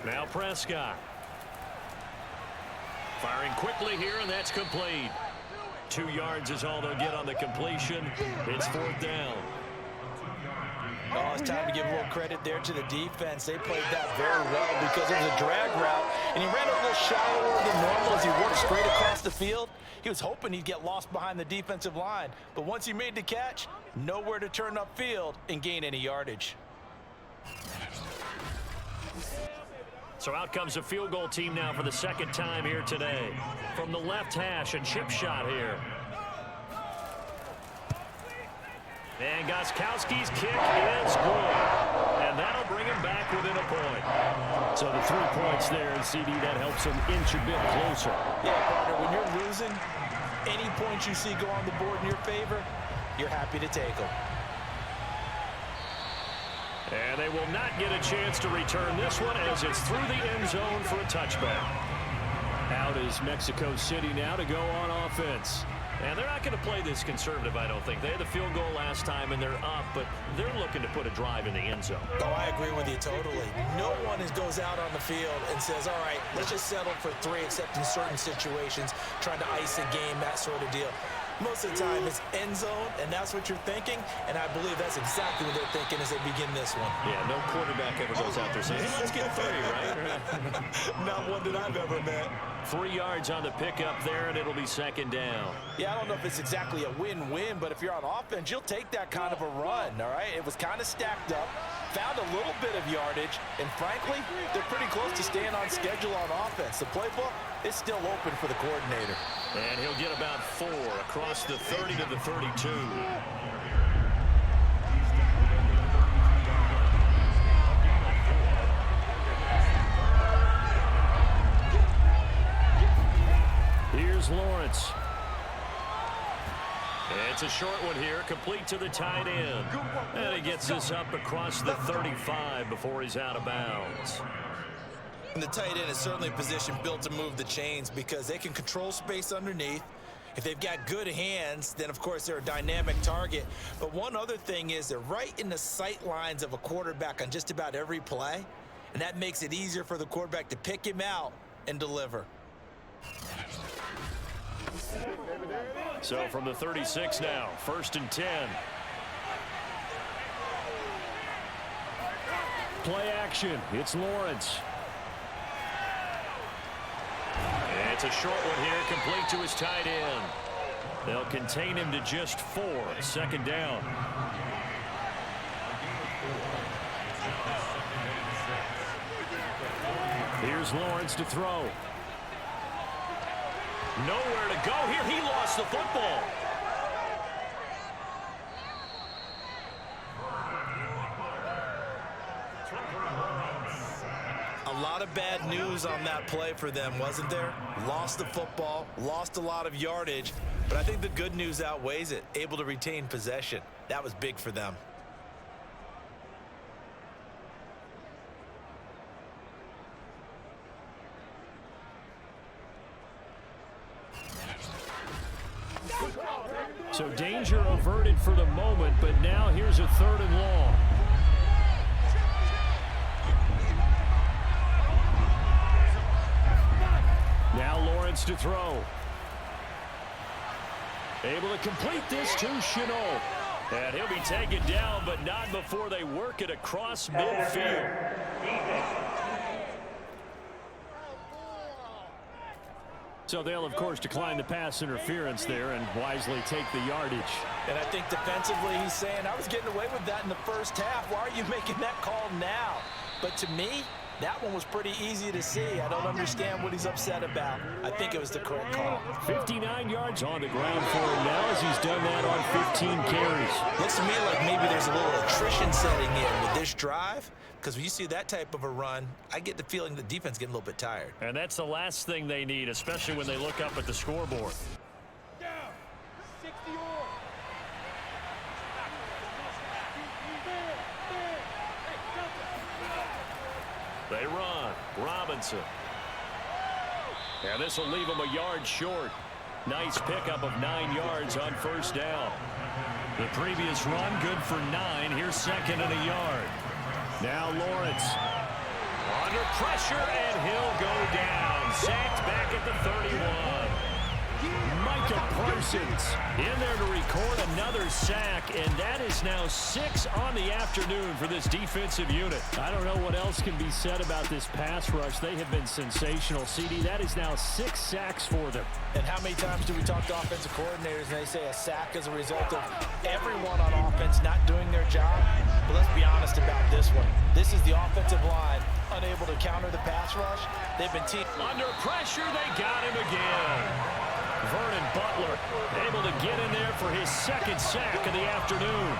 Now Prescott. Firing quickly here, and that's complete. 2 yards is all they'll get on the completion. It's 4th down. Oh, it's time to give a little credit there to the defense. They played that very well because it was a drag route, and he ran a little shallower than normal as he worked straight across the field. He was hoping he'd get lost behind the defensive line, but once he made the catch, nowhere to turn upfield and gain any yardage. So out comes a field goal team now for the 2nd time here today. From the left hash, a chip shot here. And Gostkowski's kick is good. And that'll bring him back within a point. So the 3 points there, and CD, that helps him inch a bit closer. Yeah, partner, when you're losing, any points you see go on the board in your favor, you're happy to take them. And they will not get a chance to return this one as it's through the end zone for a touchback. Out is Mexico City now to go on offense. And they're not going to play this conservative, I don't think. They had the field goal last time, and they're up, but they're looking to put a drive in the end zone. Oh, I agree with you totally. No one goes out on the field and says, all right, let's just settle for 3, except in certain situations, trying to ice a game, that sort of deal. Most of the time, it's end zone, and that's what you're thinking, and I believe that's exactly what they're thinking as they begin this one. Yeah, no quarterback ever goes out there saying, hey, let's get 3, right? Not one that I've ever met. 3 yards on the pickup there, and it'll be 2nd down. Yeah, I don't know if it's exactly a win-win, but if you're on offense, you'll take that kind of a run, all right? It was kind of stacked up, found a little bit of yardage, and frankly, they're pretty close to staying on schedule on offense. The playbook is still open for the coordinator. And he'll get about 4 across the 30 to the 32. Here's Lawrence. It's a short one here, complete to the tight end. And he gets this up across the 35 before he's out of bounds. And the tight end is certainly a position built to move the chains because they can control space underneath. If they've got good hands, then of course they're a dynamic target. But one other thing is they're right in the sight lines of a quarterback on just about every play. And that makes it easier for the quarterback to pick him out and deliver. So from the 36 now, 1st and 10. Play action. It's Lawrence. It's a short one here, complete to his tight end. They'll contain him to just 4. 2nd down. Here's Lawrence to throw. Nowhere to go here. He lost the football. A lot of bad news on that play for them, wasn't there? Lost the football, lost a lot of yardage, but I think the good news outweighs it. Able to retain possession. That was big for them. So danger averted for the moment, but now here's a 3rd and long. Now Lawrence to throw. Able to complete this to Shoutout. And he'll be taken down, but not before they work it across midfield. So they'll, of course, decline the pass interference there and wisely take the yardage. And I think defensively he's saying, I was getting away with that in the first half. Why are you making that call now? But to me, that one was pretty easy to see. I don't understand what he's upset about. I think it was the correct call. 59 yards on the ground for him now as he's done that on 15 carries. Looks to me like maybe there's a little attrition setting in with this drive. because when you see that type of a run, I get the feeling the defense getting a little bit tired. And that's the last thing they need, especially when they look up at the scoreboard. Down. 60 on. They run. Robinson. And this will leave them a yard short. Nice pickup of 9 yards on first down. The previous run good for 9. Here's second and a yard. Now Lawrence. Under pressure, and he'll go down. Sacked back at the 31. Micah Parsons in there to record another sack, and that is now 6 on the afternoon for this defensive unit. I don't know what else can be said about this pass rush. They have been sensational. CD, that is now 6 sacks for them. And how many times do we talk to offensive coordinators and they say a sack is a result of everyone on offense not doing their job? But let's be honest about this one. This is the offensive line unable to counter the pass rush. They've been under pressure. They got him again. Vernon Butler able to get in there for his second sack of the afternoon.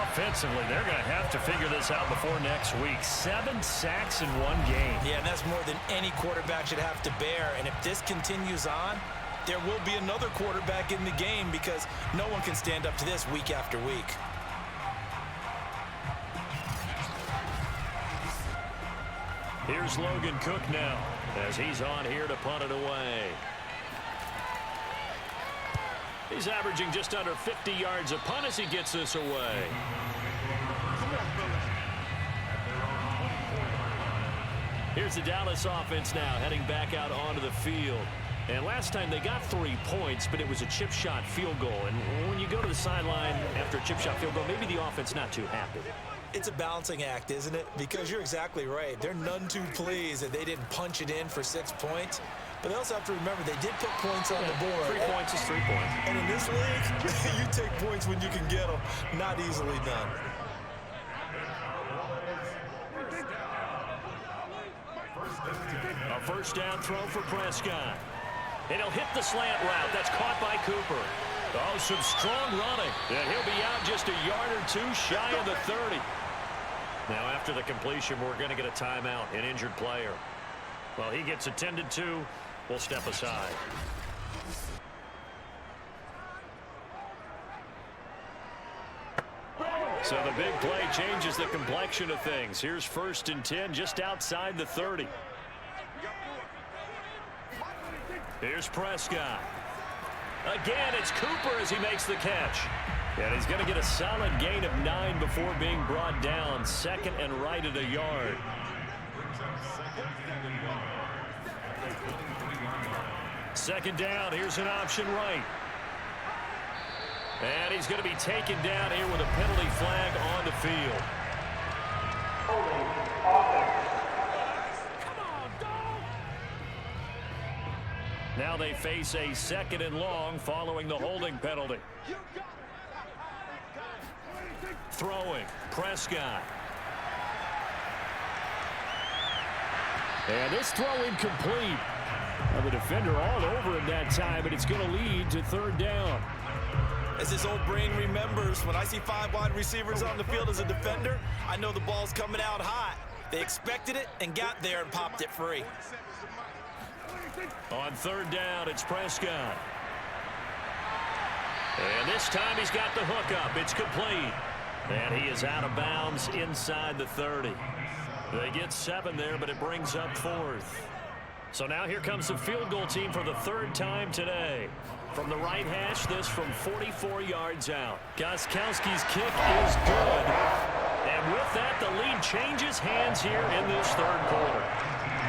Offensively, they're going to have to figure this out before next week. 7 sacks in one game. Yeah, and that's more than any quarterback should have to bear. And if this continues on, there will be another quarterback in the game because no one can stand up to this week after week. Here's Logan Cook now as he's on here to punt it away. He's averaging just under 50 yards a punt as he gets this away. Here's the Dallas offense now heading back out onto the field. And last time they got 3 points, but it was a chip shot field goal. And when you go to the sideline after a chip shot field goal, maybe the offense not too happy. It's a balancing act, isn't it? Because you're exactly right. They're none too pleased that they didn't punch it in for 6 points. But they also have to remember they did put points on the board. 3 points is 3 points. And in this league, you take points when you can get them. Not easily done. A first down throw for Prescott. And he'll hit the slant route. That's caught by Cooper. Oh, some strong running. And he'll be out just a yard or 2 shy of the 30. Now, after the completion, we're going to get a timeout, an injured player. Well, he gets attended to. We'll step aside. So the big play changes the complexion of things. Here's 1st and 10 just outside the 30. Here's Prescott. Again, it's Cooper as he makes the catch. And he's going to get a solid gain of 9 before being brought down. 2nd and right at a yard. Second down, here's an option right. And he's going to be taken down here with a penalty flag on the field. Now they face a 2nd and long following the holding penalty. Throwing, Prescott. And this throw incomplete. Now the defender all over him that time, but it's going to lead to 3rd down. As his old brain remembers, when I see 5 wide receivers on the field as a defender, I know the ball's coming out hot. They expected it and got there and popped it free. On 3rd down, it's Prescott. And this time he's got the hook up. It's complete. And he is out of bounds inside the 30. They get 7 there, but it brings up 4th. So now here comes the field goal team for the 3rd time today. From the right hash, this from 44 yards out. Gostkowski's kick is good. And with that, the lead changes hands here in this 3rd quarter.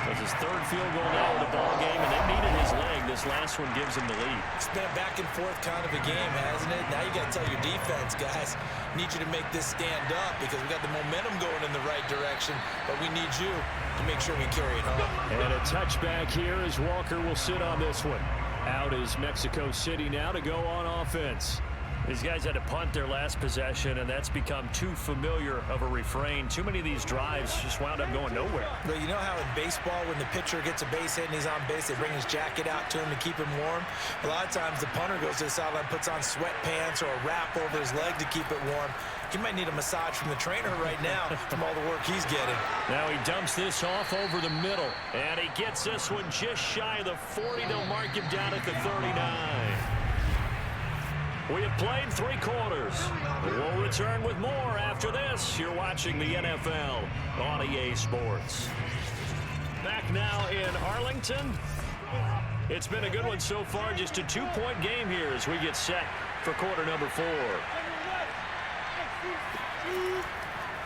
That's his 3rd field goal now in the ball game, and they needed his leg. This last one gives him the lead. It's been a back and forth kind of a game, hasn't it? Now you got to tell your defense, guys, need you to make this stand up because we got the momentum going in the right direction, but we need you to make sure we carry it home. And a touchback here as Walker will sit on this one. Out is Mexico City now to go on offense. These guys had to punt their last possession, and that's become too familiar of a refrain. Too many of these drives just wound up going nowhere. But you know how in baseball, when the pitcher gets a base hit and he's on base, they bring his jacket out to him to keep him warm? A lot of times the punter goes to the sideline, puts on sweatpants or a wrap over his leg to keep it warm. He might need a massage from the trainer right now from all the work he's getting. Now he dumps this off over the middle. And he gets this one just shy of the 40. They'll mark him down at the 39. We have played 3 quarters. We'll return with more after this. You're watching the NFL on EA Sports. Back now in Arlington. It's been a good one so far. Just a 2-point game here as we get set for quarter number 4.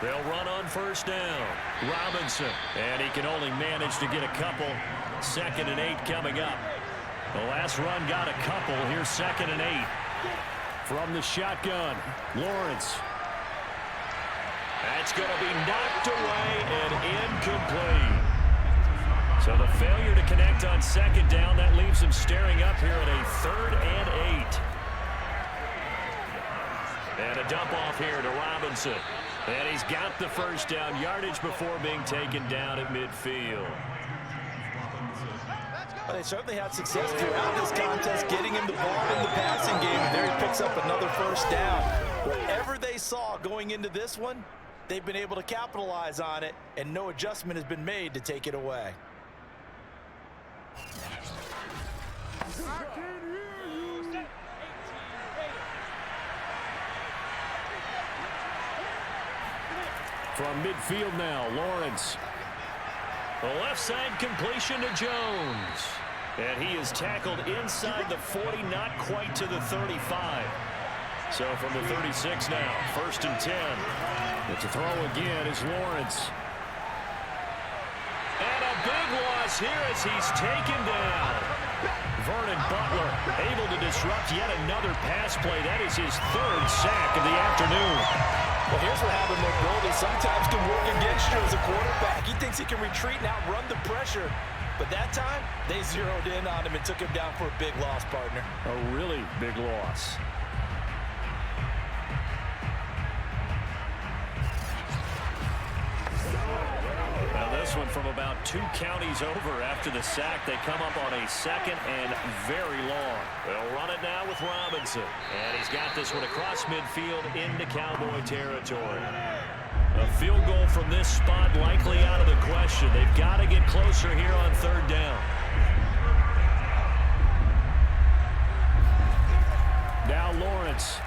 They'll run on first down. Robinson. And he can only manage to get a couple. 2nd and 8 coming up. The last run got a couple. Here's 2nd and 8. From the shotgun, Lawrence. That's going to be knocked away and incomplete. So the failure to connect on 2nd down, that leaves him staring up here at a 3rd and 8. And a dump off here to Robinson. And he's got the first down, yardage before being taken down at midfield. Well, they certainly had success throughout this contest, getting him the ball in the passing game. And there he picks up another first down. Whatever they saw going into this one, they've been able to capitalize on it, and no adjustment has been made to take it away. From midfield now, Lawrence. The left side completion to Jones. And he is tackled inside the 40, not quite to the 35. So from the 36 now, 1st and 10. But to throw again is Lawrence. And a big loss here as he's taken down. Vernon Butler able to disrupt yet another pass play. That is his 3rd sack of the afternoon. Well, here's what having mobility sometimes can work against you as a quarterback. He thinks he can retreat and outrun the pressure. But that time, they zeroed in on him and took him down for a big loss, partner. A really big loss. Now this one from about 2 counties over after the sack. They come up on a 2nd and very long. They'll run it now with Robinson. And he's got this one across midfield into Cowboy territory. A field goal from this spot likely out of the question. They've got to get closer here on 3rd down. Now Lawrence.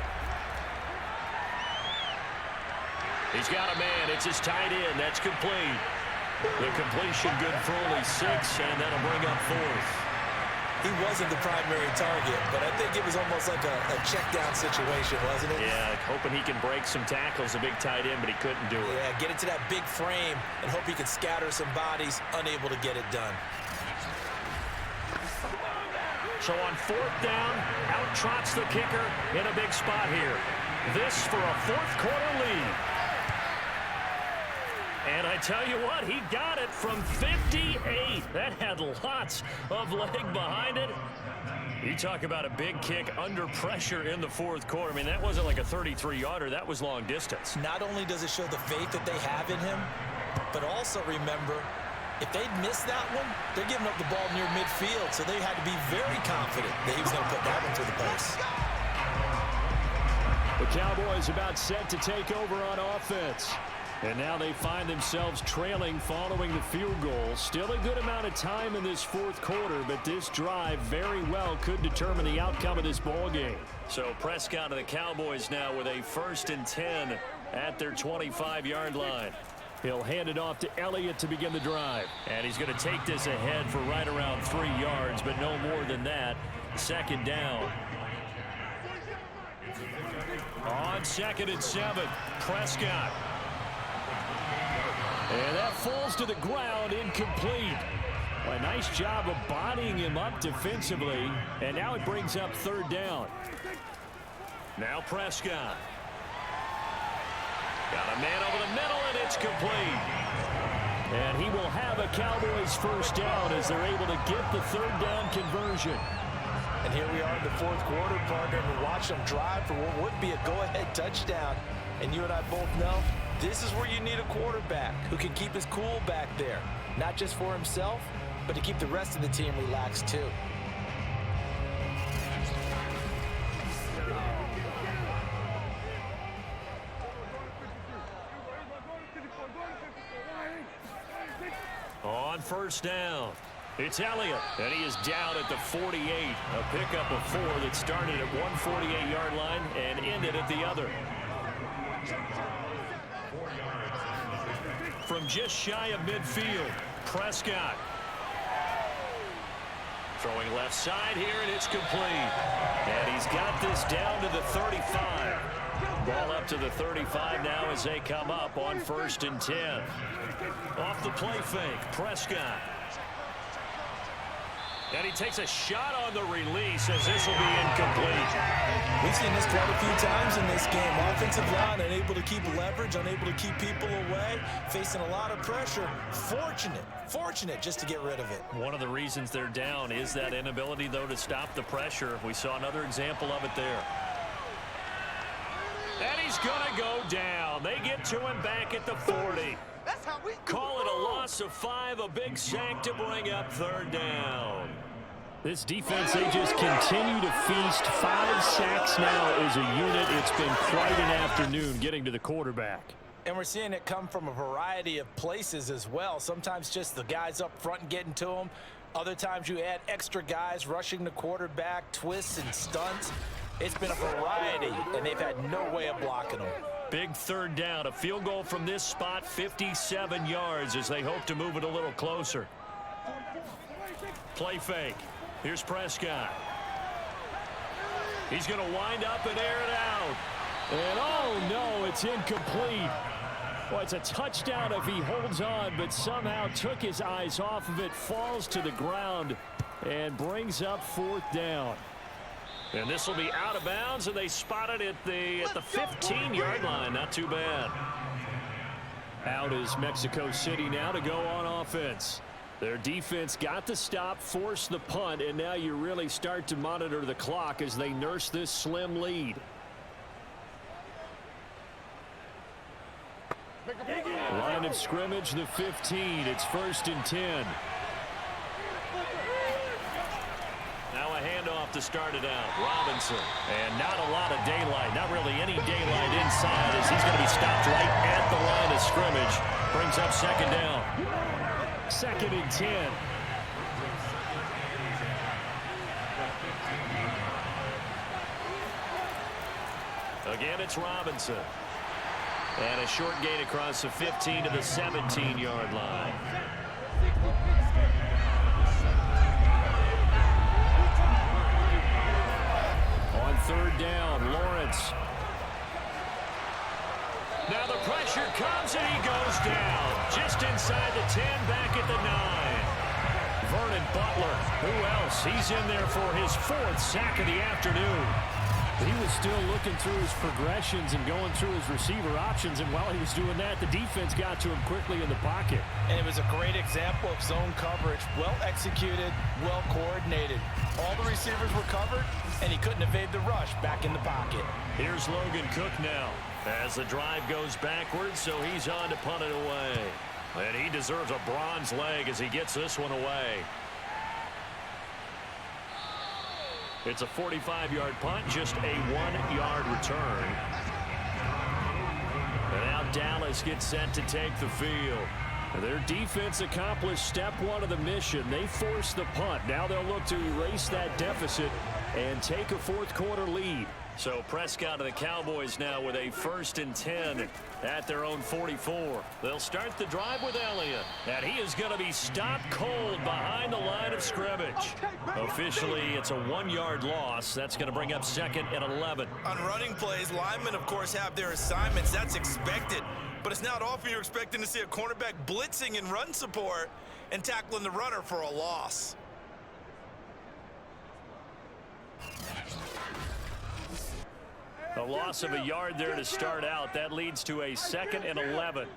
He's got a man. It's his tight end. That's complete. The completion good for only 6, and that'll bring up 4th. He wasn't the primary target, but I think it was almost like a check-down situation, wasn't it? Yeah, hoping he can break some tackles, a big tight end, but he couldn't do it. Yeah, get it to that big frame and hope he can scatter some bodies, unable to get it done. So on 4th down, out trots the kicker in a big spot here. This for a 4th quarter lead. And I tell you what, he got it from 58. That had lots of leg behind it. You talk about a big kick under pressure in the 4th quarter. I mean, that wasn't like a 33-yarder. That was long distance. Not only does it show the faith that they have in him, but also remember, if they'd missed that one, they're giving up the ball near midfield, so they had to be very confident that he was going to put that one to the post. The Cowboys about set to take over on offense. And now they find themselves trailing following the field goal. Still a good amount of time in this 4th quarter, but this drive very well could determine the outcome of this ball game. So Prescott and the Cowboys now with a 1st and 10 at their 25-yard line. He'll hand it off to Elliott to begin the drive. And he's going to take this ahead for right around 3 yards, but no more than that. 2nd down. On 2nd and 7, Prescott. And that falls to the ground, incomplete. Well, a nice job of bodying him up defensively. And now it brings up 3rd down. Now Prescott. Got a man over the middle, and it's complete. And he will have a Cowboys 1st down as they're able to get the 3rd down conversion. And here we are in the 4th quarter, partner, and we watch them drive for what would be a go-ahead touchdown. And you and I both know this is where you need a quarterback who can keep his cool back there. Not just for himself, but to keep the rest of the team relaxed too. first down. It's Elliott, and he is down at the 48. A pickup of 4 that started at 148-yard line and ended at the other. From just shy of midfield, Prescott. Throwing left side here, and it's complete. And he's got this down to the 35. Ball up to the 35 now as they come up on 1st and 10. Off the play fake, Prescott. And he takes a shot on the release as this will be incomplete. We've seen this quite a few times in this game. Offensive line unable to keep leverage, unable to keep people away, facing a lot of pressure. Fortunate just to get rid of it. One of the reasons they're down is that inability, though, to stop the pressure. We saw another example of it there. And he's going to go down. They get to him back at the 40. Call it a loss of 5, a big sack to bring up 3rd down. This defense, they just continue to feast. 5 sacks now as a unit. It's been quite an afternoon getting to the quarterback. And we're seeing it come from a variety of places as well. Sometimes just the guys up front and getting to them. Other times you add extra guys rushing the quarterback, twists and stunts. It's been a variety, and they've had no way of blocking them. Big 3rd down, a field goal from this spot, 57 yards as they hope to move it a little closer. Play fake. Here's Prescott. He's going to wind up and air it out. And oh no, it's incomplete. Well, it's a touchdown if he holds on, but somehow took his eyes off of it, falls to the ground, and brings up 4th down. And this will be out of bounds, and they spot it at the 15-yard line. Not too bad. Out is Mexico City now to go on offense. Their defense got the stop, forced the punt, and now you really start to monitor the clock as they nurse this slim lead. Line of scrimmage, the 15. It's 1st and 10. Now a handoff to start it out. Robinson. And not a lot of daylight. Not really any daylight inside as he's going to be stopped right at the line of scrimmage. Brings up 2nd down. 2nd and 10. Again, it's Robinson. And a short gain across the 15 to the 17-yard line. On 3rd down, Lawrence. Now the pressure comes and he goes down. Just inside the 10, back at the 9. Vernon Butler. Who else? He's in there for his 4th sack of the afternoon. He was still looking through his progressions and going through his receiver options, and while he was doing that, the defense got to him quickly in the pocket. And it was a great example of zone coverage. Well executed, well coordinated. All the receivers were covered, and he couldn't evade the rush back in the pocket. Here's Logan Cook now as the drive goes backwards, so he's on to punt it away. And he deserves a bronze leg as he gets this one away. It's a 45-yard punt, just a 1-yard return. And now Dallas gets set to take the field. Their defense accomplished step 1 of the mission. They forced the punt. Now they'll look to erase that deficit and take a 4th quarter lead. So Prescott of the Cowboys now with a 1st and 10 at their own 44. They'll start the drive with Elliott. And he is going to be stopped cold behind the line of scrimmage. Officially, it's a 1-yard loss. That's going to bring up 2nd and 11. On running plays, linemen, of course, have their assignments. That's expected. But it's not often you're expecting to see a cornerback blitzing in run support and tackling the runner for a loss. A loss of a yard there to start out. That leads to a 2nd and 11.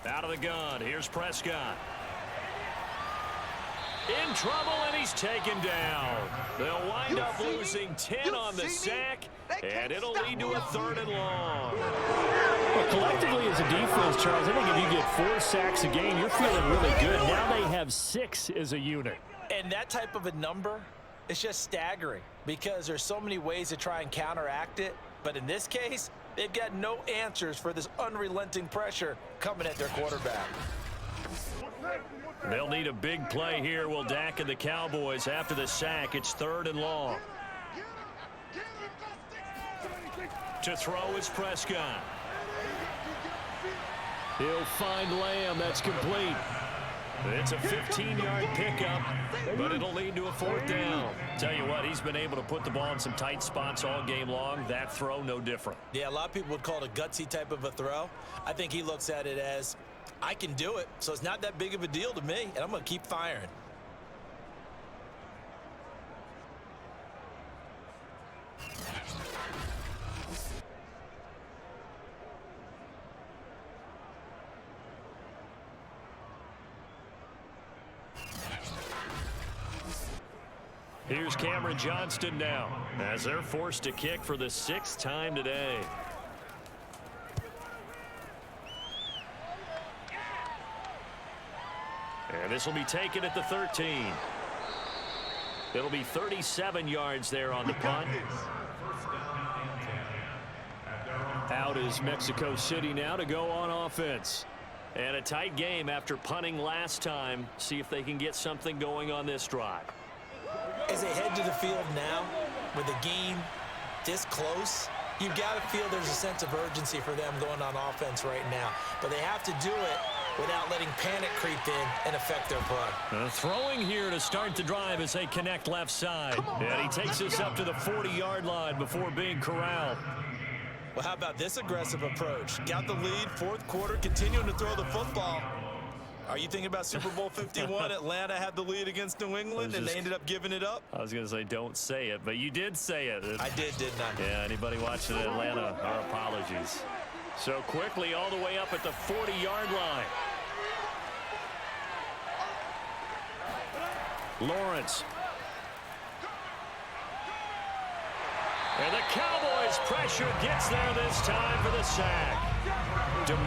Out of the gun. Here's Prescott. In trouble, and he's taken down. They'll wind up losing 10 on the sack, and it'll lead to a 3rd and long. Well, collectively as a defense, Charles, I think if you get 4 sacks a game, you're feeling really good. Now they have 6 as a unit. And that type of a number, it's just staggering because there's so many ways to try and counteract it. But in this case, they've got no answers for this unrelenting pressure coming at their quarterback. They'll need a big play here. Will Dak and the Cowboys after the sack. It's 3rd and long. To throw is Prescott. He'll find Lamb. That's complete. It's a 15-yard pickup, but it'll lead to a 4th down. Tell you what, he's been able to put the ball in some tight spots all game long. That throw, no different. Yeah, a lot of people would call it a gutsy type of a throw. I think he looks at it as, I can do it, so it's not that big of a deal to me, and I'm going to keep firing. Here's Cameron Johnston now as they're forced to kick for the 6th time today. And this will be taken at the 13. It'll be 37 yards there on the punt. Out is Mexico City now to go on offense. And a tight game after punting last time. See if they can get something going on this drive. As they head to the field now, with the game this close, you've got to feel there's a sense of urgency for them going on offense right now. But they have to do it without letting panic creep in and affect their play. Throwing here to start the drive as they connect left side. And he takes us up to the 40-yard line before being corralled. Well, how about this aggressive approach? Got the lead, 4th quarter, continuing to throw the football. Are you thinking about Super Bowl 51? Atlanta had the lead against New England, and they ended up giving it up? I was going to say don't say it, but you did say it. I did, didn't I? Yeah, anybody watching Atlanta, our apologies. So quickly all the way up at the 40-yard line. Lawrence. And the Cowboys pressure gets there this time for the sack.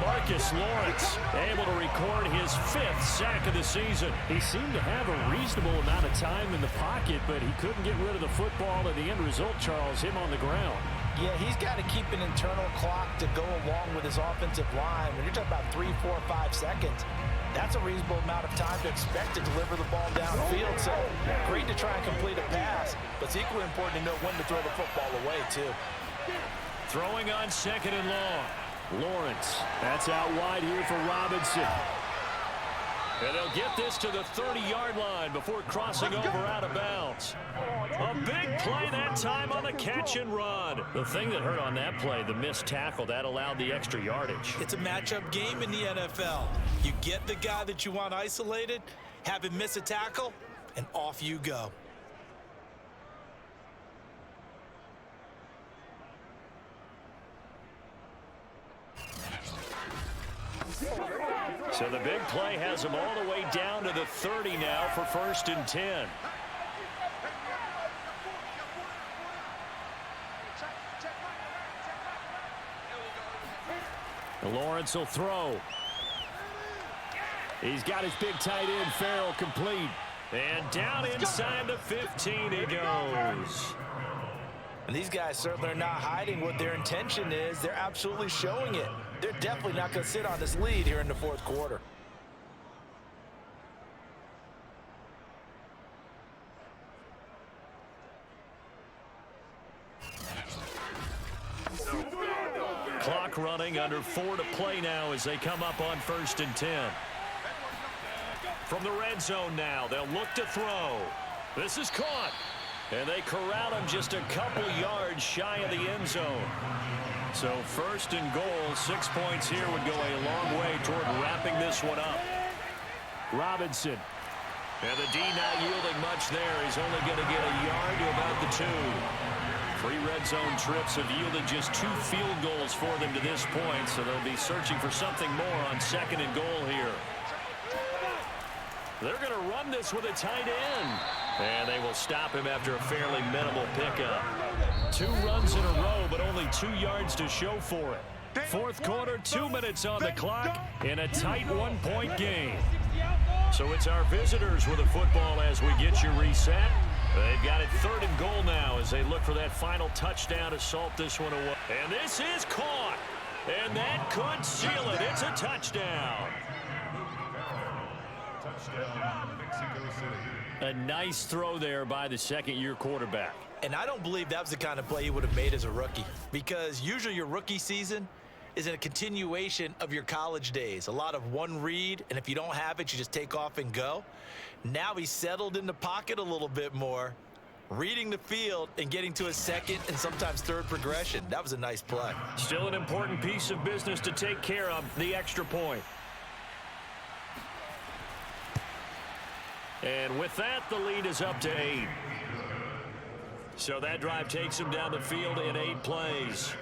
Marcus Lawrence able to record his 5th sack of the season. He seemed to have a reasonable amount of time in the pocket, but he couldn't get rid of the football, and the end result, Charles, him on the ground. Yeah, he's got to keep an internal clock to go along with his offensive line. When you're talking about 3, 4, 5 seconds, that's a reasonable amount of time to expect to deliver the ball downfield. So great to try and complete a pass, but it's equally important to know when to throw the football away, too. Throwing on 2nd and long. Lawrence, that's out wide here for Robinson. And they'll get this to the 30-yard line before crossing over out of bounds. A big play that time on the catch and run. The thing that hurt on that play, the missed tackle, that allowed the extra yardage. It's a matchup game in the NFL. You get the guy that you want isolated, have him miss a tackle, and off you go. So the big play has them all the way down to the 30 now for 1st and 10. Lawrence will throw. He's got his big tight end, Farrell, complete. And down inside the 15 he goes. And these guys certainly are not hiding what their intention is. They're absolutely showing it. They're definitely not going to sit on this lead here in the 4th quarter. Clock running, under 4 to play now as they come up on 1st and 10. From the red zone now, they'll look to throw. This is caught. And they corral him just a couple yards shy of the end zone. So 1st and goal, 6 points here would go a long way toward wrapping this one up. Robinson. And the D not yielding much there. He's only going to get a yard to about the 2. 3 red zone trips have yielded just 2 field goals for them to this point, so they'll be searching for something more on 2nd and goal here. They're going to run this with a tight end. And they will stop him after a fairly minimal pickup. 2 runs in a row, but only 2 yards to show for it. 4th quarter, 2 minutes on the clock in a tight 1-point game. So it's our visitors with the football as we get you reset. They've got it 3rd and goal now as they look for that final touchdown to salt this one away. And this is caught. And that could seal it. It's a touchdown. Touchdown, Mexico City. A nice throw there by the second-year quarterback. And I don't believe that was the kind of play he would have made as a rookie, because usually your rookie season is a continuation of your college days. A lot of one read, and if you don't have it, you just take off and go. Now he's settled in the pocket a little bit more, reading the field and getting to a second and sometimes third progression. That was a nice play. Still an important piece of business to take care of, the extra point. And with that, the lead is up to 8. So that drive takes him down the field in 8 plays.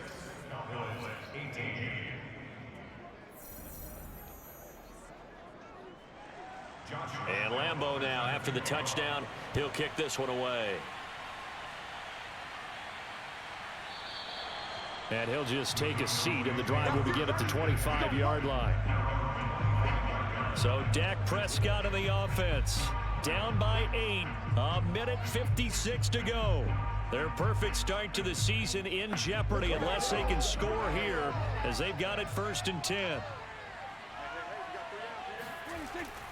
And Lambeau now, after the touchdown, he'll kick this one away. And he'll just take a seat, and the drive will begin at the 25-yard line. So Dak Prescott in the offense. Down by 8. A minute 56 to go. Their perfect start to the season in jeopardy unless they can score here, as they've got it 1st and 10.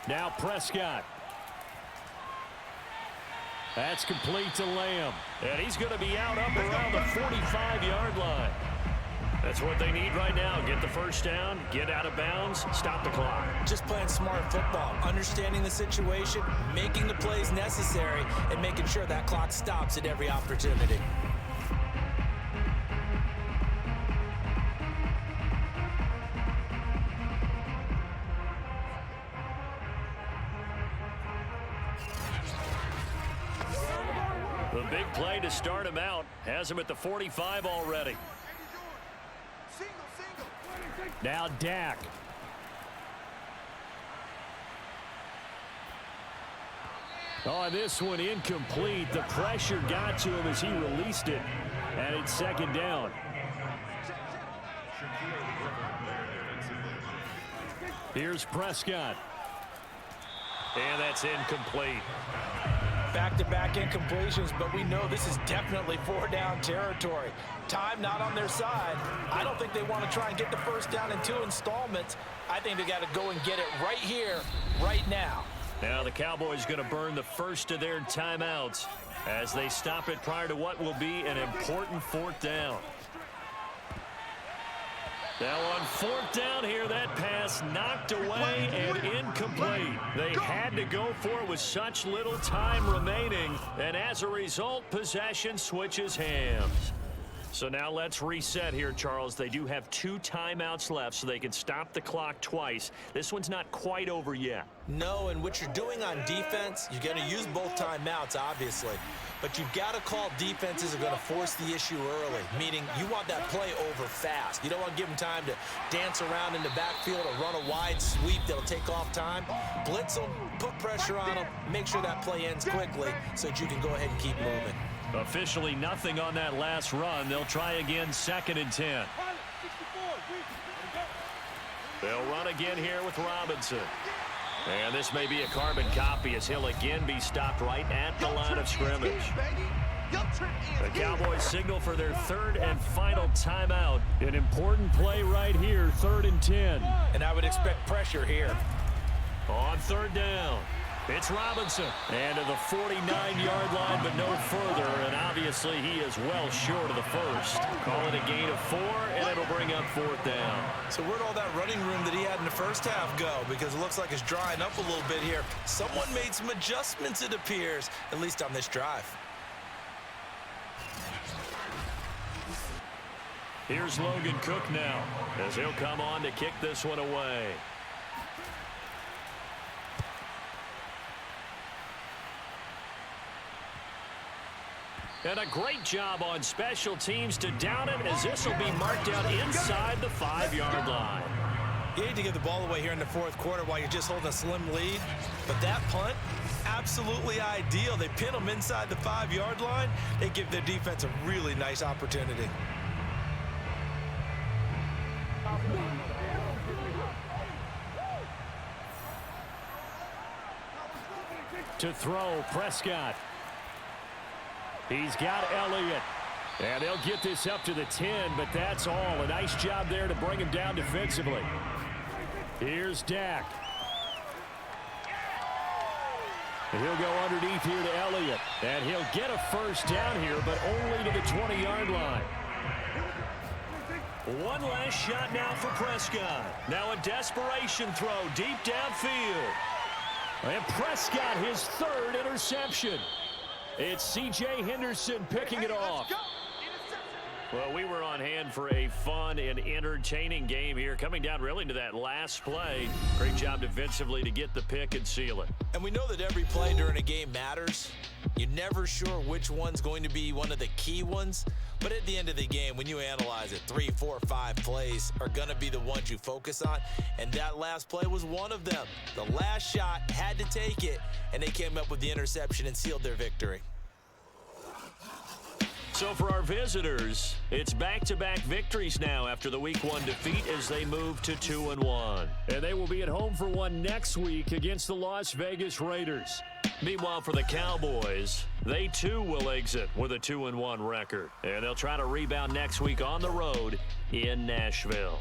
Now Prescott. That's complete to Lamb. And he's going to be out up around the 45-yard line. That's what they need right now. Get the first down, get out of bounds, stop the clock. Just playing smart football, understanding the situation, making the plays necessary, and making sure that clock stops at every opportunity. The big play to start him out has him at the 45 already. Now Dak. Oh, this one incomplete. The pressure got to him as he released it. And it's 2nd down. Here's Prescott. And that's incomplete. Back-to-back incompletions, but we know this is definitely 4-down territory. Time not on their side. I don't think they want to try and get the first down in 2 installments. I think they got to go and get it right here, right now. Now the Cowboys going to burn the first of their timeouts as they stop it prior to what will be an important 4th down. Now on 4th down here, that pass knocked away and incomplete. They had to go for it with such little time remaining, and as a result, possession switches hands. So now let's reset here, Charles. They do have 2 timeouts left, so they can stop the clock twice. This one's not quite over yet. No, and what you're doing on defense, you're going to use both timeouts, obviously. But you've got to call defenses are going to force the issue early, meaning you want that play over fast. You don't want to give them time to dance around in the backfield or run a wide sweep that'll take off time. Blitz them, put pressure on them, make sure that play ends quickly so that you can go ahead and keep moving. Officially nothing on that last run. They'll try again 2nd and 10. They'll run again here with Robinson. And this may be a carbon copy as he'll again be stopped right at the line of scrimmage. The Cowboys signal for their 3rd and final timeout. An important play right here, 3rd and 10. And I would expect pressure here. On 3rd down, it's Robinson. And to the 49-yard line, but no further. And obviously he is well short of the first. Call it a gain of 4, and it'll bring up 4th down. So where'd all that running room that he had in the first half go? Because it looks like it's drying up a little bit here. Someone made some adjustments, it appears, at least on this drive. Here's Logan Cook now, as he'll come on to kick this one away. And a great job on special teams to down it, as this will be marked out inside the 5-yard line. You hate to give the ball away here in the 4th quarter while you're just holding a slim lead, but that punt, absolutely ideal. They pin them inside the 5-yard line. They give their defense a really nice opportunity. To throw, Prescott. He's got Elliott. And they'll get this up to the 10, but that's all. A nice job there to bring him down defensively. Here's Dak. He'll go underneath here to Elliott. And he'll get a first down here, but only to the 20-yard line. One last shot now for Prescott. Now a desperation throw deep downfield. And Prescott, his third interception. It's C.J. Henderson picking it off. Well, we were on hand for a fun and entertaining game here. Coming down really to that last play. Great job defensively to get the pick and seal it. And we know that every play during a game matters. You're never sure which one's going to be one of the key ones. But at the end of the game, when you analyze it, 3, 4, 5 plays are going to be the ones you focus on. And that last play was one of them. The last shot had to take it, and they came up with the interception and sealed their victory. So for our visitors, it's back-to-back victories now after the Week 1 defeat as they move to 2-1. And they will be at home for one next week against the Las Vegas Raiders. Meanwhile, for the Cowboys, they too will exit with a 2-1 record. And they'll try to rebound next week on the road in Nashville.